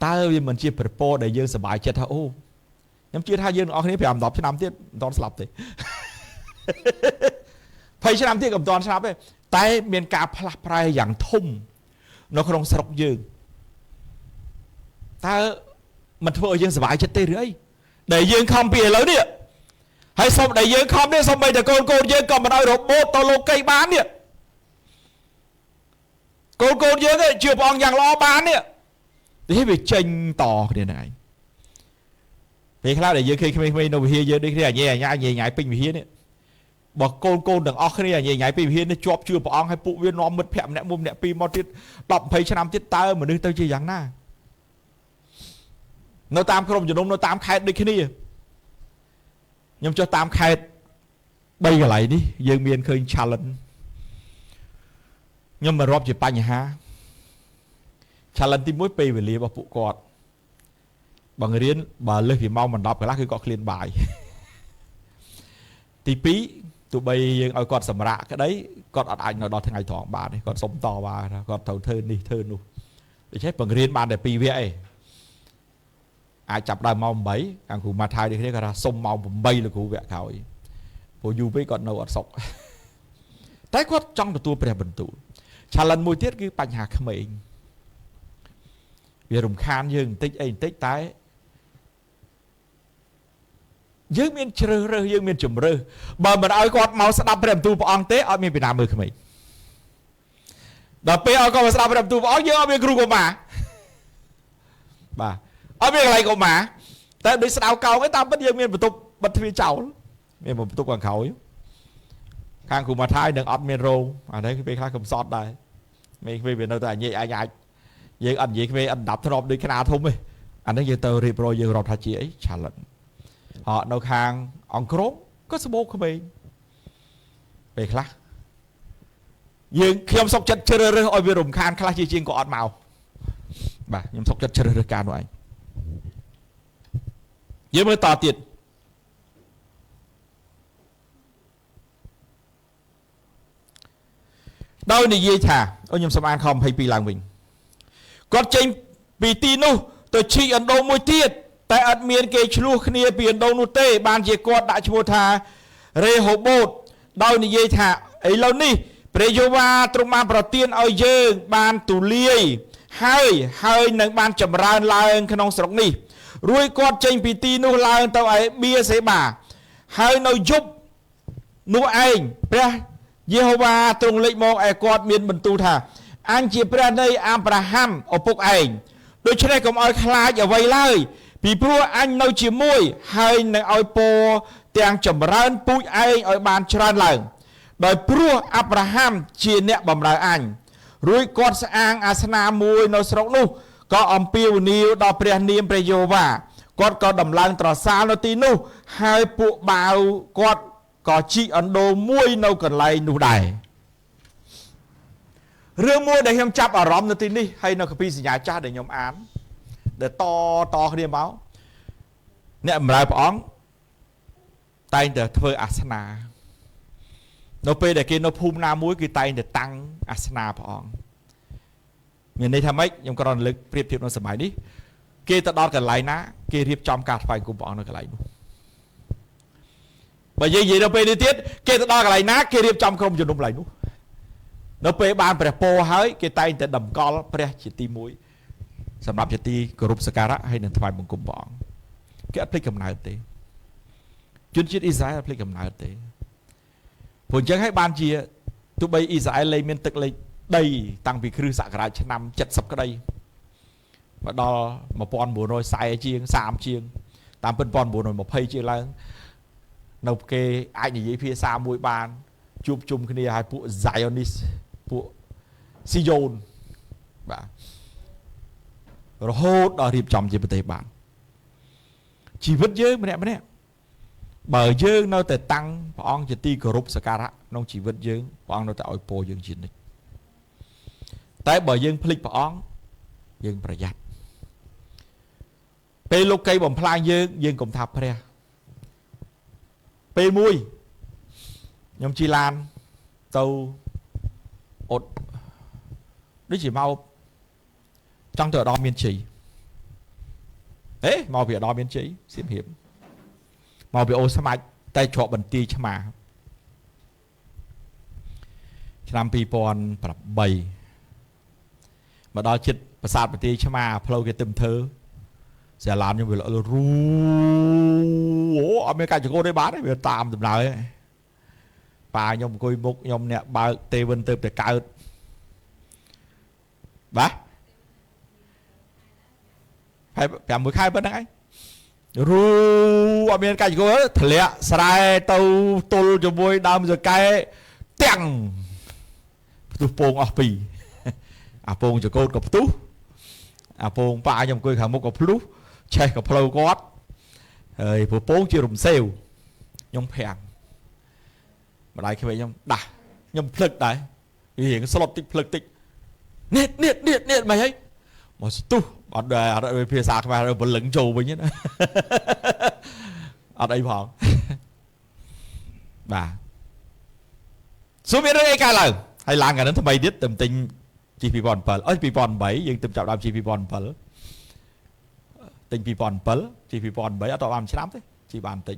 S1: តើវាមិនជាប្រពោដែលយើងសប្បាយចិត្តថាអូខ្ញុំជឿថាយើងទាំងអស់គ្នា 5-10 ឆ្នាំទៀតមិនទាន់ស្លាប់ទេ20ឆ្នាំទៀតក៏មិនទាន់ស្លាប់ទេតែមានការផ្លាស់ប្រែយ៉ាងធំនៅក្នុងស្រុកយើងតើមិនធ្វើឲ្យយើងសប្បាយចិត្តទេឬអីដែលយើងខំពីឥឡូវនេះហើយសូមដែលយើងខំនេះសូម្បីតែកូនយើងក៏មិនឲ្យរបូតទៅលោកីបាននេះកូនយើងជឿព្រះអង្គយ៉ាងល្អបាននេះវាចេញតគ្នាហ្នឹងឯងពេលខ្លះដែលយើងឃើញក្មេងៗនៅវិហារយើងដូចគ្នាញ៉ៃពេញវិហារនេះបើកូនទាំងអស់គ្នាញ៉ៃពេញវិហារនេះជាប់ជឿព្រះអង្គហើយពួកវានាំមិត្តភក្តិម្នាក់មួយម្នាក់ពីរមកទៀត10-20ឆ្នាំទៀតតើមនុស្សទៅជាយ៉ាងណានៅតាមក្រុមជំនុំនៅតាមខេត្តដូចគ្នាខ្ញុំចុះតាមខេត្ត3កន្លែងនេះយើងមានឃើញ challenge ខ្ញុំមិនរាប់ជាបញ្ហា challenge ទី1ពេលវេលារបស់ពួកគាត់បង្រៀនបើលើសពីម៉ោង10កន្លះគឺគាត់ឃ្លានបាយទី2ទោះបីយើងឲ្យគាត់សម្រាកក្តីគាត់អត់អាចនៅដល់ថ្ងៃត្រង់បានទេគាត់សុំតវ៉ាគាត់ត្រូវធ្វើនេះធ្វើនោះដូច្នេះបង្រៀនបានតែ2វគ្គឯងអាចចាប់ដើមម៉ោង8ខាងគ្រូម៉ាថាយដូចគ្នាគាត់ថាសុំម៉ោង8លោកគ្រូវគ្គក្រោយព្រោះយូរពេកគាត់នៅអត់សុខតែគាត់ចង់ទទួលព្រះបន្ទូល challenge មួយទៀតគឺបញ្ហាក្មេងវារំខានយើងបន្តិចអីបន្តិចតែយើងមានជ្រើសរើសយើងមានជំរើសបើមិនឲ្យគាត់មកស្ដាប់ព្រះបន្ទូលព្រះអង្គទេអត់មានពីណាមើលក្មេងដល់ពេលឲ្យគាត់មកស្ដាប់ព្រះបន្ទូលព្រះអង្គយើងអត់មានគ្រូកុមារបាទអត់មានកន្លែងកុមារតែដូចស្ដៅកោងឯងតាមពិតយើងមានបន្ទប់បិទទ្វារចោលមានបន្ទប់ខាងក្រោយខាងគ្រូម៉ាថាយនឹងអត់មានរោងអានេះពេលខ្លះកំសត់ដែរមេឃវានៅតែញ៉ៃអាចយើងអត់និយាយគ្នាអត់ដាប់ធ្នាប់ដូចខ្នាធំទេអានេះយើងទៅរៀបរយយើងរាប់ថាជាអី challenge នៅខាងអង្គរក៏ស្បោកក្មេងពេលខ្លះយើងខ្ញុំសុកចិត្តជ្រើសរើសឲ្យវារំខានខ្លះជាងក៏អត់មកបាទខ្ញុំសុកចិត្តជ្រើសរើសការនោះឯងយើងមើលតទៀតដោយនិយាយថាខ្ញុំសម្អានខ22ឡើងវិញគាត់ចេញពីទីនោះទៅជីកអណ្ដូងមួយទៀតតែអត់មានគេឆ្លោះគ្នាពីអណ្ដូងនោះទេបានជាគាត់ដាក់ឈ្មោះថារេហូបូតដោយនិយាយថាឥឡូវនេះព្រះយេហូវ៉ាទ្រង់បានប្រទានឲ្យយើងបានទូលាយហើយនឹងបានចម្រើនឡើងក្នុងស្រុកនេះរួចគាត់ចេញពីទីនោះឡើងទៅឯបៀសេបាហើយនៅយប់នោះឯងព្រះយេហូវ៉ាទ្រង់លេចមកឯគាត់មានបន្ទូលថាអញជាព្រះនៃអាប់រ៉ាហាំឪពុកឯងដូច្នេះកុំឲ្យខ្លាចអ្វីឡើយពីព្រោះអញនៅជាមួយហើយនឹងឲ្យពរទាំងចម្រើនពូជឯងឲ្យបានច្រើនឡើងដោយព្រោះអាប់រ៉ាហាំជាអ្នកបម្រើអញរួចគាត់ស្អាងអាសនៈមួយនៅស្រុកនោះក៏អំពាវនាវដល់ព្រះនាមព្រះយេហូវ៉ាគាត់ក៏ដំឡើងត្រសាលនៅទីនោះហើយពួកបាវគាត់ក៏ជីកអណ្ដូងមួយនៅកន្លែងនោះដែររឿងមួយដែលខ្ញុំចាប់អារម្មណ៍នៅទីនេះហើយនៅកាពីសញ្ញាចាស់ដែលខ្ញុំអានដែលតគ្នាមកអ្នកបម្រើព្រះអង្គតែងតែធ្វើអាសនានៅពេលដែលគេនៅភូមិណាមួយគឺតែងតែតាំងអាសនាព្រះអង្គមានន័យថាម៉េចខ្ញុំក៏រំលឹកប្រៀបធៀបនៅសម័យនេះគេទៅដល់កន្លែងណាគេរៀបចំការថ្វាយគុំព្រះអង្គនៅកន្លែងនោះបើនិយាយទៅពេលនេះទៀតគេទៅដល់កន្លែងណាគេរៀបចំក្រុមជំនុំកន្លែងនោះនៅពេលបានព្រះពរហើយគេតែងតែតម្កល់ព្រះជាទី1សម្រាប់ជាទីគោរពសក្ការៈហើយនឹងថ្វាយបង្គំព្រះអង្គគេអត់ភ្លេចកំណើតទេជនជាតិអ៊ីស្រាអែលអត់ភ្លេចកំណើតទេព្រោះអញ្ចឹងហើយបានជាទោះបីអ៊ីស្រាអែលលែងមានទឹកលេខដីតាំងពីគ្រិស្តសករាជឆ្នាំ70ក្តីមកដល់1940ជាង30ជាងតាមពិត1920ជាងឡើងនៅគេអាចនិយាយភាសាមួយបានជួបជុំគ្នាហើយពួក Zionist ពួកស៊ីយ៉ូនបាទរហូតដល់រៀបចំជាប្រទេសបានជីវិតយើងម្នាក់ bởi dương nó thể tăng phong chỉ ti cổ rụp sạc rạ nông chỉ vật dương phong nó thể oi po dương chiến địch tại bởi dương phịch phong dươngประหยัดពេលលោកកៃបំផ្លាញយើងកុំថាព្រះពេលមួយខ្ញុំជីឡានទៅអត់ដូចជាមកចង់ទៅដល់មានជ័យមកពីដល់មានជ័យសៀមរាបមកពីអូស្មាច់តែជាប់បន្ទាយឆ្មាឆ្នាំ2008មកដល់ចិត្តប្រាសាទបន្ទាយឆ្មាផ្លូវគេទឹមធ្វើសាឡានខ្ញុំវារូអូអត់មានកាច់ចង្កូតទេបាទវាតាមដំណើរប៉ាខ្ញុំអង្គុយមុខខ្ញុំអ្នកបើកទេវិនទៅតែកើតបាទហើយ5 ខែប៉ុណ្្នឹងឯងរូអត់មានកាច់ចង្កូតធ្លាក់ស្រែទៅទល់ជាមួយដើមសកែទាំងផ្ទុះពងអស់ពីរអាពងចង្កូតក៏ផ្ទុះអាពងប៉ាខ្ញុំអង្គុយខាងមុខក៏ផ្លុះឆេះក៏ផ្លូវគាត់ហើយពពងជារំសេវខ្ញុំប្រាំងម្ដាយក្មេងខ្ញុំដាស់ខ្ញុំភ្លឹកដែរវារៀងស្លុតតិចភ្លឹកតិចនេះមិនហីមកស្ទុះអត់ដែរអត់ភាសាខ្មែរបលឹងចូលវិញណាអត់អីផងបាទសុំមានរឿងអីកើតឡើងហើយឡើងកាលនោះថ្មីទៀតទៅទិញ G 2007 2008យើងទៅចាប់ដើម G 2007ទិញ2007 G 2008អត់បានឆ្នាំទេជីបានទិញ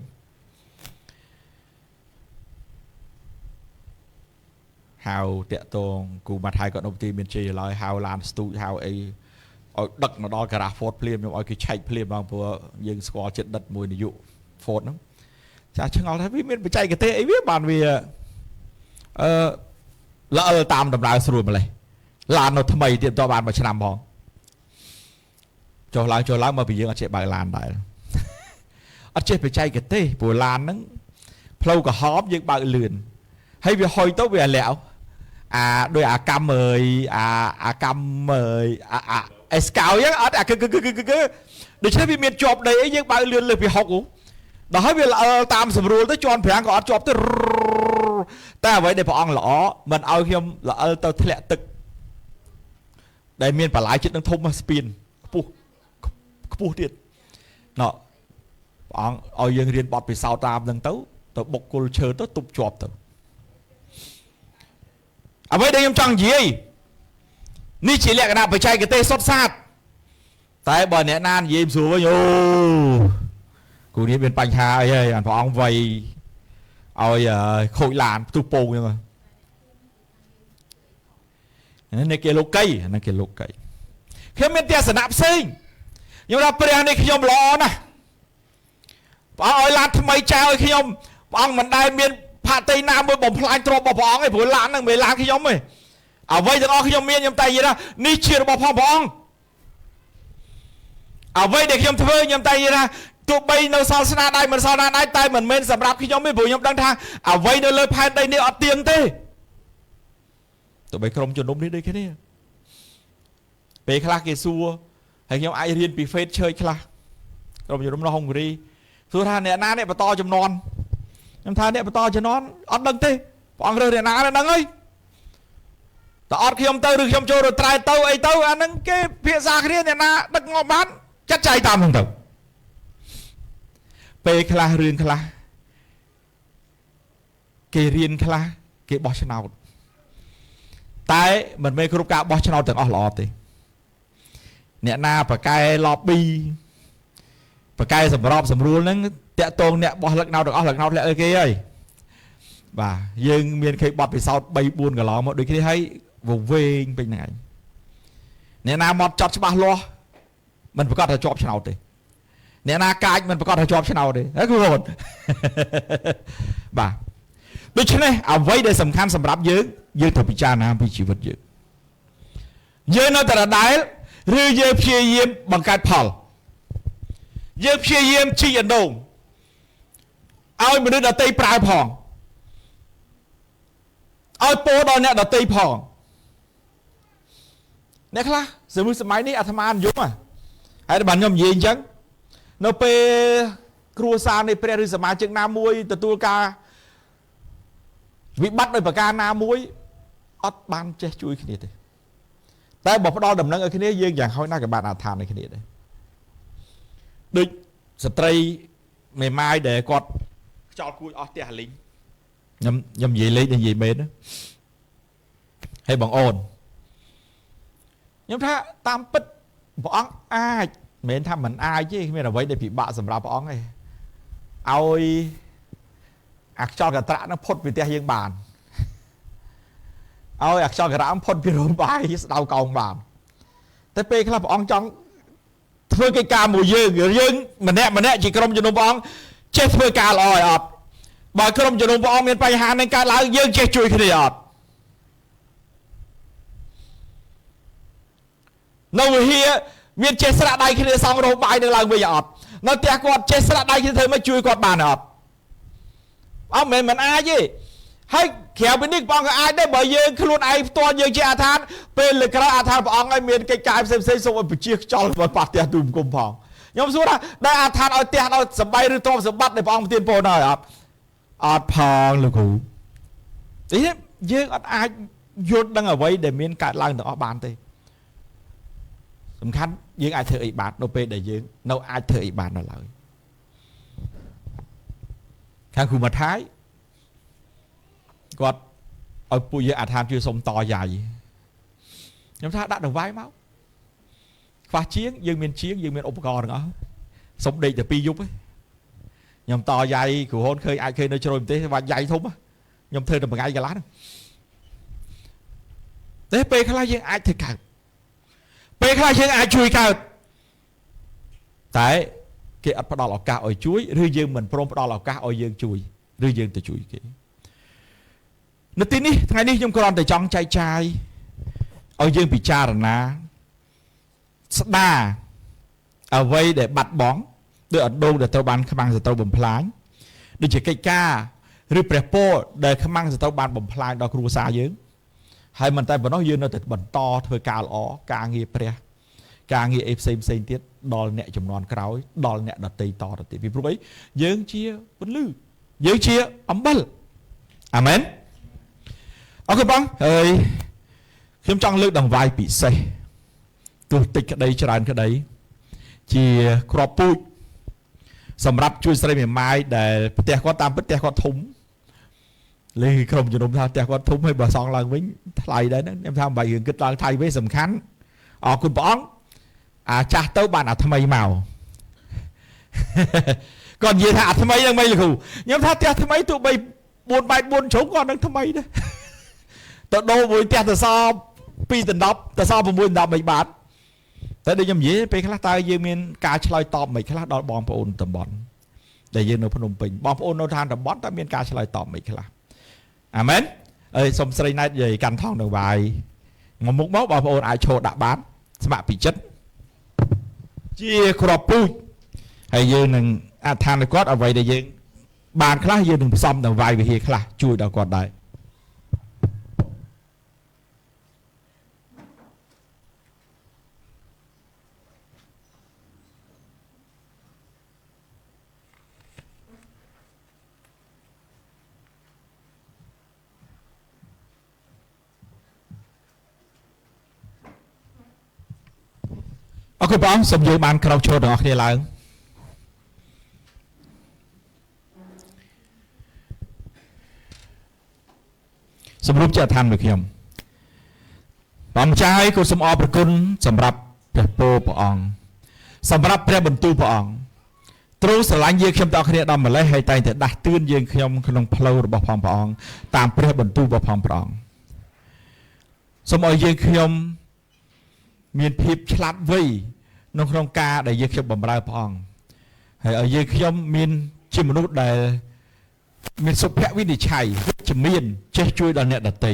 S1: ហៅតាក់តងគូម៉ាត់ហើយគាត់នៅទីមានជ័យឡើយហៅឡានស្ទូចហៅអីឲ្យដឹកមកដល់ការ៉ា Ford ភ្លាមខ្ញុំឲ្យគេឆែកភ្លាមបងព្រោះយើងស្គាល់ចិត្តដិតមួយនាយក Ford ហ្នឹងចាឆ្ងល់ថាវាមានបច្ចេកទេសអីវាបានវាល្អតាមដំណើរស្រួលម្លេះឡាននៅថ្មីទៀតតបានមួយឆ្នាំផងចុះឡើងមកពីយើងអត់ចេះបើកឡានដែរអត់ចេះបច្ចេកទេសព្រោះឡានហ្នឹងផ្លូវក្រហមយើងបើកលឿនហើយវាហុយទៅវាលាវដោយអាកម្មអើយអាកម្មអើយអេស្កៅយ៉ាងអត់គឺដូច្នេះវាមានជាប់ដីអីយើងបើកលឿនលើសពី60ដល់ហើយវាល្អតាមស្រួលទៅជន់ប្រាំងក៏អត់ជាប់ទៅតែអ្វីដែលព្រះអង្គល្អមិនឲ្យខ្ញុំល្អទៅធ្លាក់ទឹកដែលមានបន្លាយចិត្តនឹងធំស្ពានខ្ពស់ទៀតណ៎ព្រះអង្គឲ្យយើងរៀនបទពិសោធន៍តាមនឹងទៅបុកគល់ឈើទៅទប់ជាប់ទៅអ្វីដែលខ្ញុំចង់និយាយនេះជាលក្ខណៈបច្ចេកទេសសុទ្ធសាធតែបើអ្នកណានិយាយស្រួលវិញអូគូនេះមានបញ្ហាអីហើយព្រះអង្គវៃឲ្យខូចឡានផ្ទុះពងហ្នឹងនេះគេលោកីខ្ញុំមានទស្សនៈផ្សេងខ្ញុំថាព្រះនេះខ្ញុំល្អណាស់ព្រះអង្គឲ្យឡានថ្មីចៅឲ្យខ្ញុំព្រះអង្គមិនដែលមានផាតីណាមួយបំផ្លាញទ្រព្យរបស់ព្រះអង្គឯងព្រោះឡានហ្នឹងមិនមែនឡានខ្ញុំទេអ្វីទាំងអស់ខ្ញុំមានខ្ញុំតែនិយាយថានេះជារបស់ព្រះអង្គអ្វីដែលខ្ញុំធ្វើខ្ញុំតែនិយាយថាទោះបីនៅសល់ស្នាដៃមិនសល់ស្នាដៃតែមិនមែនសម្រាប់ខ្ញុំទេព្រោះខ្ញុំដឹងថាអ្វីនៅលើផែនដីនេះអត់ទៀងទេទោះបីក្រុមជំនុំនេះដូចគ្នាពេលខ្លះគេសួរហើយខ្ញុំអាចរៀនពី Faith Church ខ្លះក្រុមជំនុំនៅហុងគូរីសួរថាអ្នកណាអ្នកបន្តចំនួនខ្ញុំថាអ្នកបន្តចំនួនអត់ដឹងទេព្រះអង្គរើសអ្នកណាដឹងហើយតើអត់ខ្ញុំទៅឬខ្ញុំចូលរត្រែទៅអីទៅអាហ្នឹងគេភាសាគ្នាអ្នកណាដឹកងាប់បានចាត់ចែងតាមហ្នឹងទៅពេលខ្លះរឿងខ្លះគេរៀនខ្លះគេបោះឆ្នោតតែមិនមែនគ្រប់ការបោះឆ្នោតទាំងអស់ល្អទេអ្នកណាប្រកែ lobby ប្រកែសម្របសម្រួលហ្នឹងតាក់តងអ្នកបោះលឹកណៅទាំងអស់លឹកណៅធ្លាក់ឲ្យគេហើយបាទយើងមានគេបត់ពិសោធន៍ 3-4 កន្លងមកដូចគ្នាហើយវវែងពេញហ្នឹងឯងអ្នកណាមកចត់ច្បាស់លាស់មិនប្រកាសថាជាប់ឆ្នោតទេអ្នកណាកាចមិនប្រកាសថាជាប់ឆ្នោតទេហ្នឹងគឺរត់បាទដូច្នេះអ្វីដែលសំខាន់សម្រាប់យើងត្រូវពិចារណាពីជីវិតយើងនៅតែដដែលឬយើងព្យាយាមបង្កើតផលយើងព្យាយាមជីកអណ្ដូងឲ្យមនុស្សដទៃប្រើផងឲ្យពោដល់អ្នកដទៃផងអ្នកខ្លះសម័យនេះអាត្មានិយមហើយបានខ្ញុំនិយាយអញ្ចឹងនៅពេល គ្រួសារនៃព្រះឬសមាជិកណាមួយទទួលការវិបត្តិដោយប្រការណាមួយអត់បានចេះជួយគ្នាទេតែបើផ្ដល់ដំណឹងឲ្យគ្នាយើងយ៉ាងហោចណាស់ក៏បានអាឋានឲ្យគ្នាដែរដូចស្ត្រីមេម៉ាយដែលគាត់ខ្យល់គួចអស់ផ្ទះលីងខ្ញុំនិយាយលេងនិយាយមែនហើយបងអូនខ្ញុំថាតាមពិតព្រះអង្គអាចមិនមែនថាមិនអាចទេគ្មានអ្វីដែលពិបាកសម្រាប់ព្រះអង្គទេឲ្យអាខ្យល់កត្រាក់នឹងផុតពីផ្ទះយើងបានឲ្យអាខ្យល់កត្រាក់ផុតពីរោងបាយស្ដៅកោងបានតែពេលខ្លះព្រះអង្គចង់ធ្វើកិច្ចការមួយយើងម្នាក់ជាក្រុមជំនុំព្រះអង្គចេះធ្វើការល្អឲ្យអត់បើក្រុមជំនុំព្រះអង្គមានបញ្ហានឹងកើតឡើងយើងចេះជួយគ្នាអត់នៅវិហារមានចេះស្រាក់ដៃគ្នាសងរោងបាយនឹងឡើងវិញអត់នៅផ្ទះគាត់ចេះស្រាក់ដៃគ្នាធ្វើមកជួយគាត់បានអត់អត់មិនអាចទេហើយក្រៅពីនេះព្រះអង្គក៏អាចដែរបើយើងខ្លួនឯងផ្ទាល់យើងជាអាឋានពេលលើក្រោយអាឋានព្រះអង្គឲ្យមានកិច្ចការផ្សេងសូមឲ្យពជាខ្យល់មកប៉ះផ្ទះទូមគុំផងខ្ញុំសួរថាដែលអាឋានឲ្យផ្ទះឲ្យសបាយឬទ្រព្យសម្បត្តិដែលព្រះអង្គប្រទានពរដល់អត់ផងលោកគ្រូនេះយើងអត់អាចយល់ដឹងអ្វីដែលមានកើតឡើងទាំងអស់បានទេសំខាន់យើងអាចធ្វើអីបាននៅពេលដែលយើងនៅអាចធ្វើអីបានដល់ឡើយខាងគ្រូមកថាយគាត់ឲ្យពួកយើងអាឋានជួយសុំតយាយខ្ញុំថាដាក់ដង្វាយមកខ្វះជាងយើងមានជាងយើងមានឧបករណ៍ទាំងអស់សុំដេកតែ2យប់ខ្ញុំតយាយគ្រូហូនឃើញអាចឃើញនៅជ្រោយប្រទេសវាយាយធំខ្ញុំធ្វើតែមួយថ្ងៃកន្លះតែពេលខ្លះយើងអាចធ្វើកើតពេលខ្លះយើងអាចជួយកើតតែគេអត់ផ្ដល់ឱកាសឲ្យជួយឬយើងមិនព្រមផ្ដល់ឱកាសឲ្យយើងជួយឬយើងទៅជួយគេនៅទីនេះថ្ងៃនេះខ្ញុំគ្រាន់តែចង់ចែកចាយឲ្យយើងពិចារណាស្ដារអ្វីដែលបាត់បង់ដោយអត់ដូងដែលត្រូវបានខ្មាំងសត្រូវបំផ្លាញដូចជាកិច្ចការឬព្រះពរដែលខ្មាំងសត្រូវបានបំផ្លាញដល់គ្រួសារយើងហើយមិនតែប៉ុណ្ណោះយើងនៅតែបន្តធ្វើការល្អការងារព្រះការងារអីផ្សេងទៀតដល់អ្នកចំនួនក្រោយដល់អ្នកដតីតទៅទៀតពីព្រោះអីយើងជាពន្លឺយើងជាអំបិលអាមែនអរគុណបងហើយខ្ញុំចង់លើកដង្វាយពិសេសទោះតិចក្តីច្រើនក្តីជាក្របពូជសម្រាប់ជួយស្រីមេម៉ាយដែលផ្ទះគាត់តាមពិតផ្ទះគាត់ធំលេងក្រុមជំនុំថាផ្ទះគាត់ធំហើយបើសង់ឡើងវិញថ្លៃដែរហ្នឹងខ្ញុំថាមិនបាច់រឿងគិតឡើងថ្លៃវិញសំខាន់អរគុណព្រះអង្គអាចាស់ទៅបានអាថ្មីមកគាត់និយាយថាអាថ្មីហ្នឹងមិនលោកគ្រូខ្ញុំថាផ្ទះថ្មីទោះបី4បែក4ជ្រុងគាត់នឹងថ្មីដែរទៅដូរមួយផ្ទះទៅស2ដណ្ដប់ទៅស6ដណ្ដប់មិនបាទតែដូចខ្ញុំនិយាយពេលខ្លះតើយើងមានការឆ្លើយតបមិនខ្លះដល់បងប្អូនតំបន់ដែលយើងនៅភ្នំពេញបងប្អូននៅឋានតំបន់តើមានការឆ្លើយតបមិនខ្លះអាមែនអើយសុំស្រីណែតនិយាយកាន់ថងនៅវាយមកមុខមកបងប្អូនអាចឈរដាក់បានស្ម័គ្រពីចិត្តជាក្របពូជហើយយើងនឹងអត្ថានគាត់អ្វីដែលយើងបានខ្លះយើងនឹងផ្សំនៅវាយវិហារខ្លះជួយដល់គាត់ដែរអរគុណបងសូមយើងបានក្រោកឈរទាំងអស់គ្នាឡើងសម្រាប់ជាឋានមួយខ្ញុំបងម្ចាស់ហើយក៏សូមអរព្រគុណសម្រាប់ព្រះពរព្រះអង្គសម្រាប់ព្រះបន្ទូលព្រះអង្គទ្រង់ស្រឡាញ់យើងខ្ញុំទាំងអស់គ្នាដល់ម្លេះហើយតែងតែដាស់តឿនយើងខ្ញុំក្នុងផ្លូវរបស់ព្រះអង្គតាមព្រះបន្ទូលរបស់ព្រះអង្គសូមឲ្យយើងខ្ញុំមានភាពឆ្លាតវៃនៅក្នុងការដែលយើងខ្ញុំបម្រើព្រះអង្គហើយឲ្យយើងខ្ញុំមានជាមនុស្សដែលមានសុភវិនិច្ឆ័យវិជ្ជមានចេះជួយដល់អ្នកដទៃ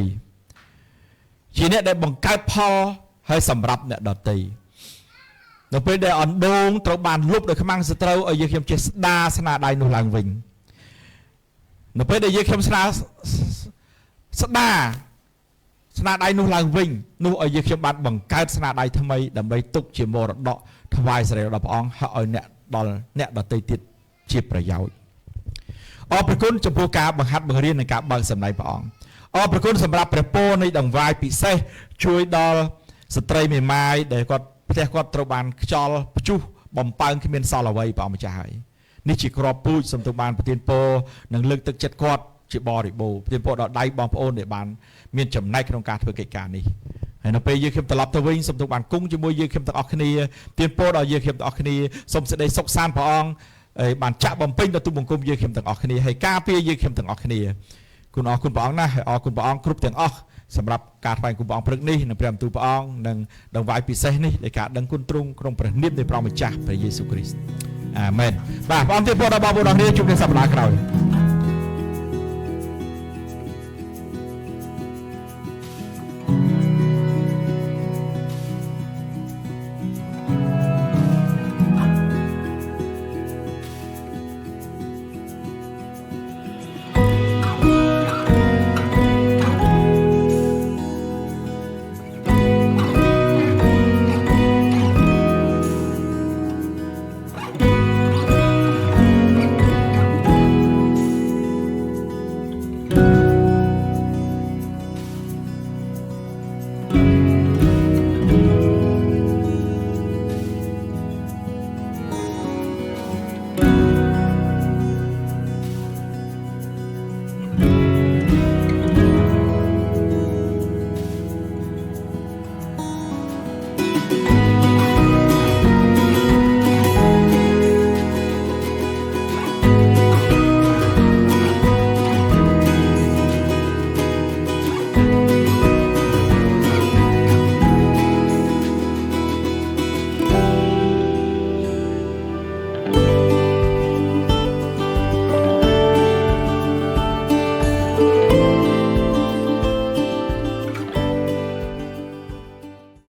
S1: ជាអ្នកដែលបង្កើតផលហើយសម្រាប់អ្នកដទៃនៅពេលដែលអណ្ដូងត្រូវបានលុបដោយខ្មាំងសត្រូវឲ្យយើងខ្ញុំចេះស្ដារស្នាដៃនោះឡើងវិញនៅពេលដែលយើងខ្ញុំស្ដារស្នាដៃនោះឡើងវិញនោះឲ្យយើងខ្ញុំបានបង្កើតស្នាដៃថ្មីដើម្បីទុកជាមរតកថ្វាយសិរីដល់ព្រះអង្គហើយឲ្យអ្នកដល់អ្នកដទៃទៀត ជាប្រយោជន៍អរព្រគុណចំពោះការបង្ហាត់បង្រៀននិងការបើកសម្ដែងព្រះអង្គអរព្រគុណសម្រាប់ព្រះពរនៃដង្វាយពិសេសជួយដល់ស្ត្រីមេម៉ាយដែលគាត់ផ្ទះគាត់ត្រូវបានខ្យល់ព្យុះបំពើងគ្មានសល់អ្វីព្រះអង្គម្ចាស់ហើយនេះជាក្របពូជសូមទូបានប្រទានពរនិងលើកទឹកចិត្តគាត់ជាបរិបូរណ៍ប្រទានពរដល់ដៃបងប្អូនដែលបានមានចំណែកក្នុងការធ្វើកិច្ចការនេះហើយនៅពេលយើងខ្ញុំត្រឡប់ទៅវិញសូមទូបានគង់ជាមួយយើងខ្ញុំទាំងអស់គ្នាប្រទានពរដល់យើងខ្ញុំទាំងអស់គ្នាសូមសេចក្តីសុខសាន្តព្រះអង្គបានចាក់បំពេញដល់ទូបង្គំយើងខ្ញុំទាំងអស់គ្នាហើយការពារយើងខ្ញុំទាំងអស់គ្នាគុណអរគុណព្រះអង្គណាស់ហើយអរគុណព្រះអង្គគ្រប់ទាំងអស់សម្រាប់ការថ្វាយគុំព្រះអង្គព្រឹកនេះនិងព្រះបន្ទូលព្រះអង្គនិងដង្វាយពិសេសនេះដែលការដឹងគុណទ្រង់ក្នុងព្រះនាមនៃព្រះម្ចាស់ព្រះយេស៊ូវគ្រីស្ទអាមែនបាទព្រះអង្គទីពរដល់បងប្អូនអរគ្នាជួបគ្នាសប្តាហ៍ក្រោយ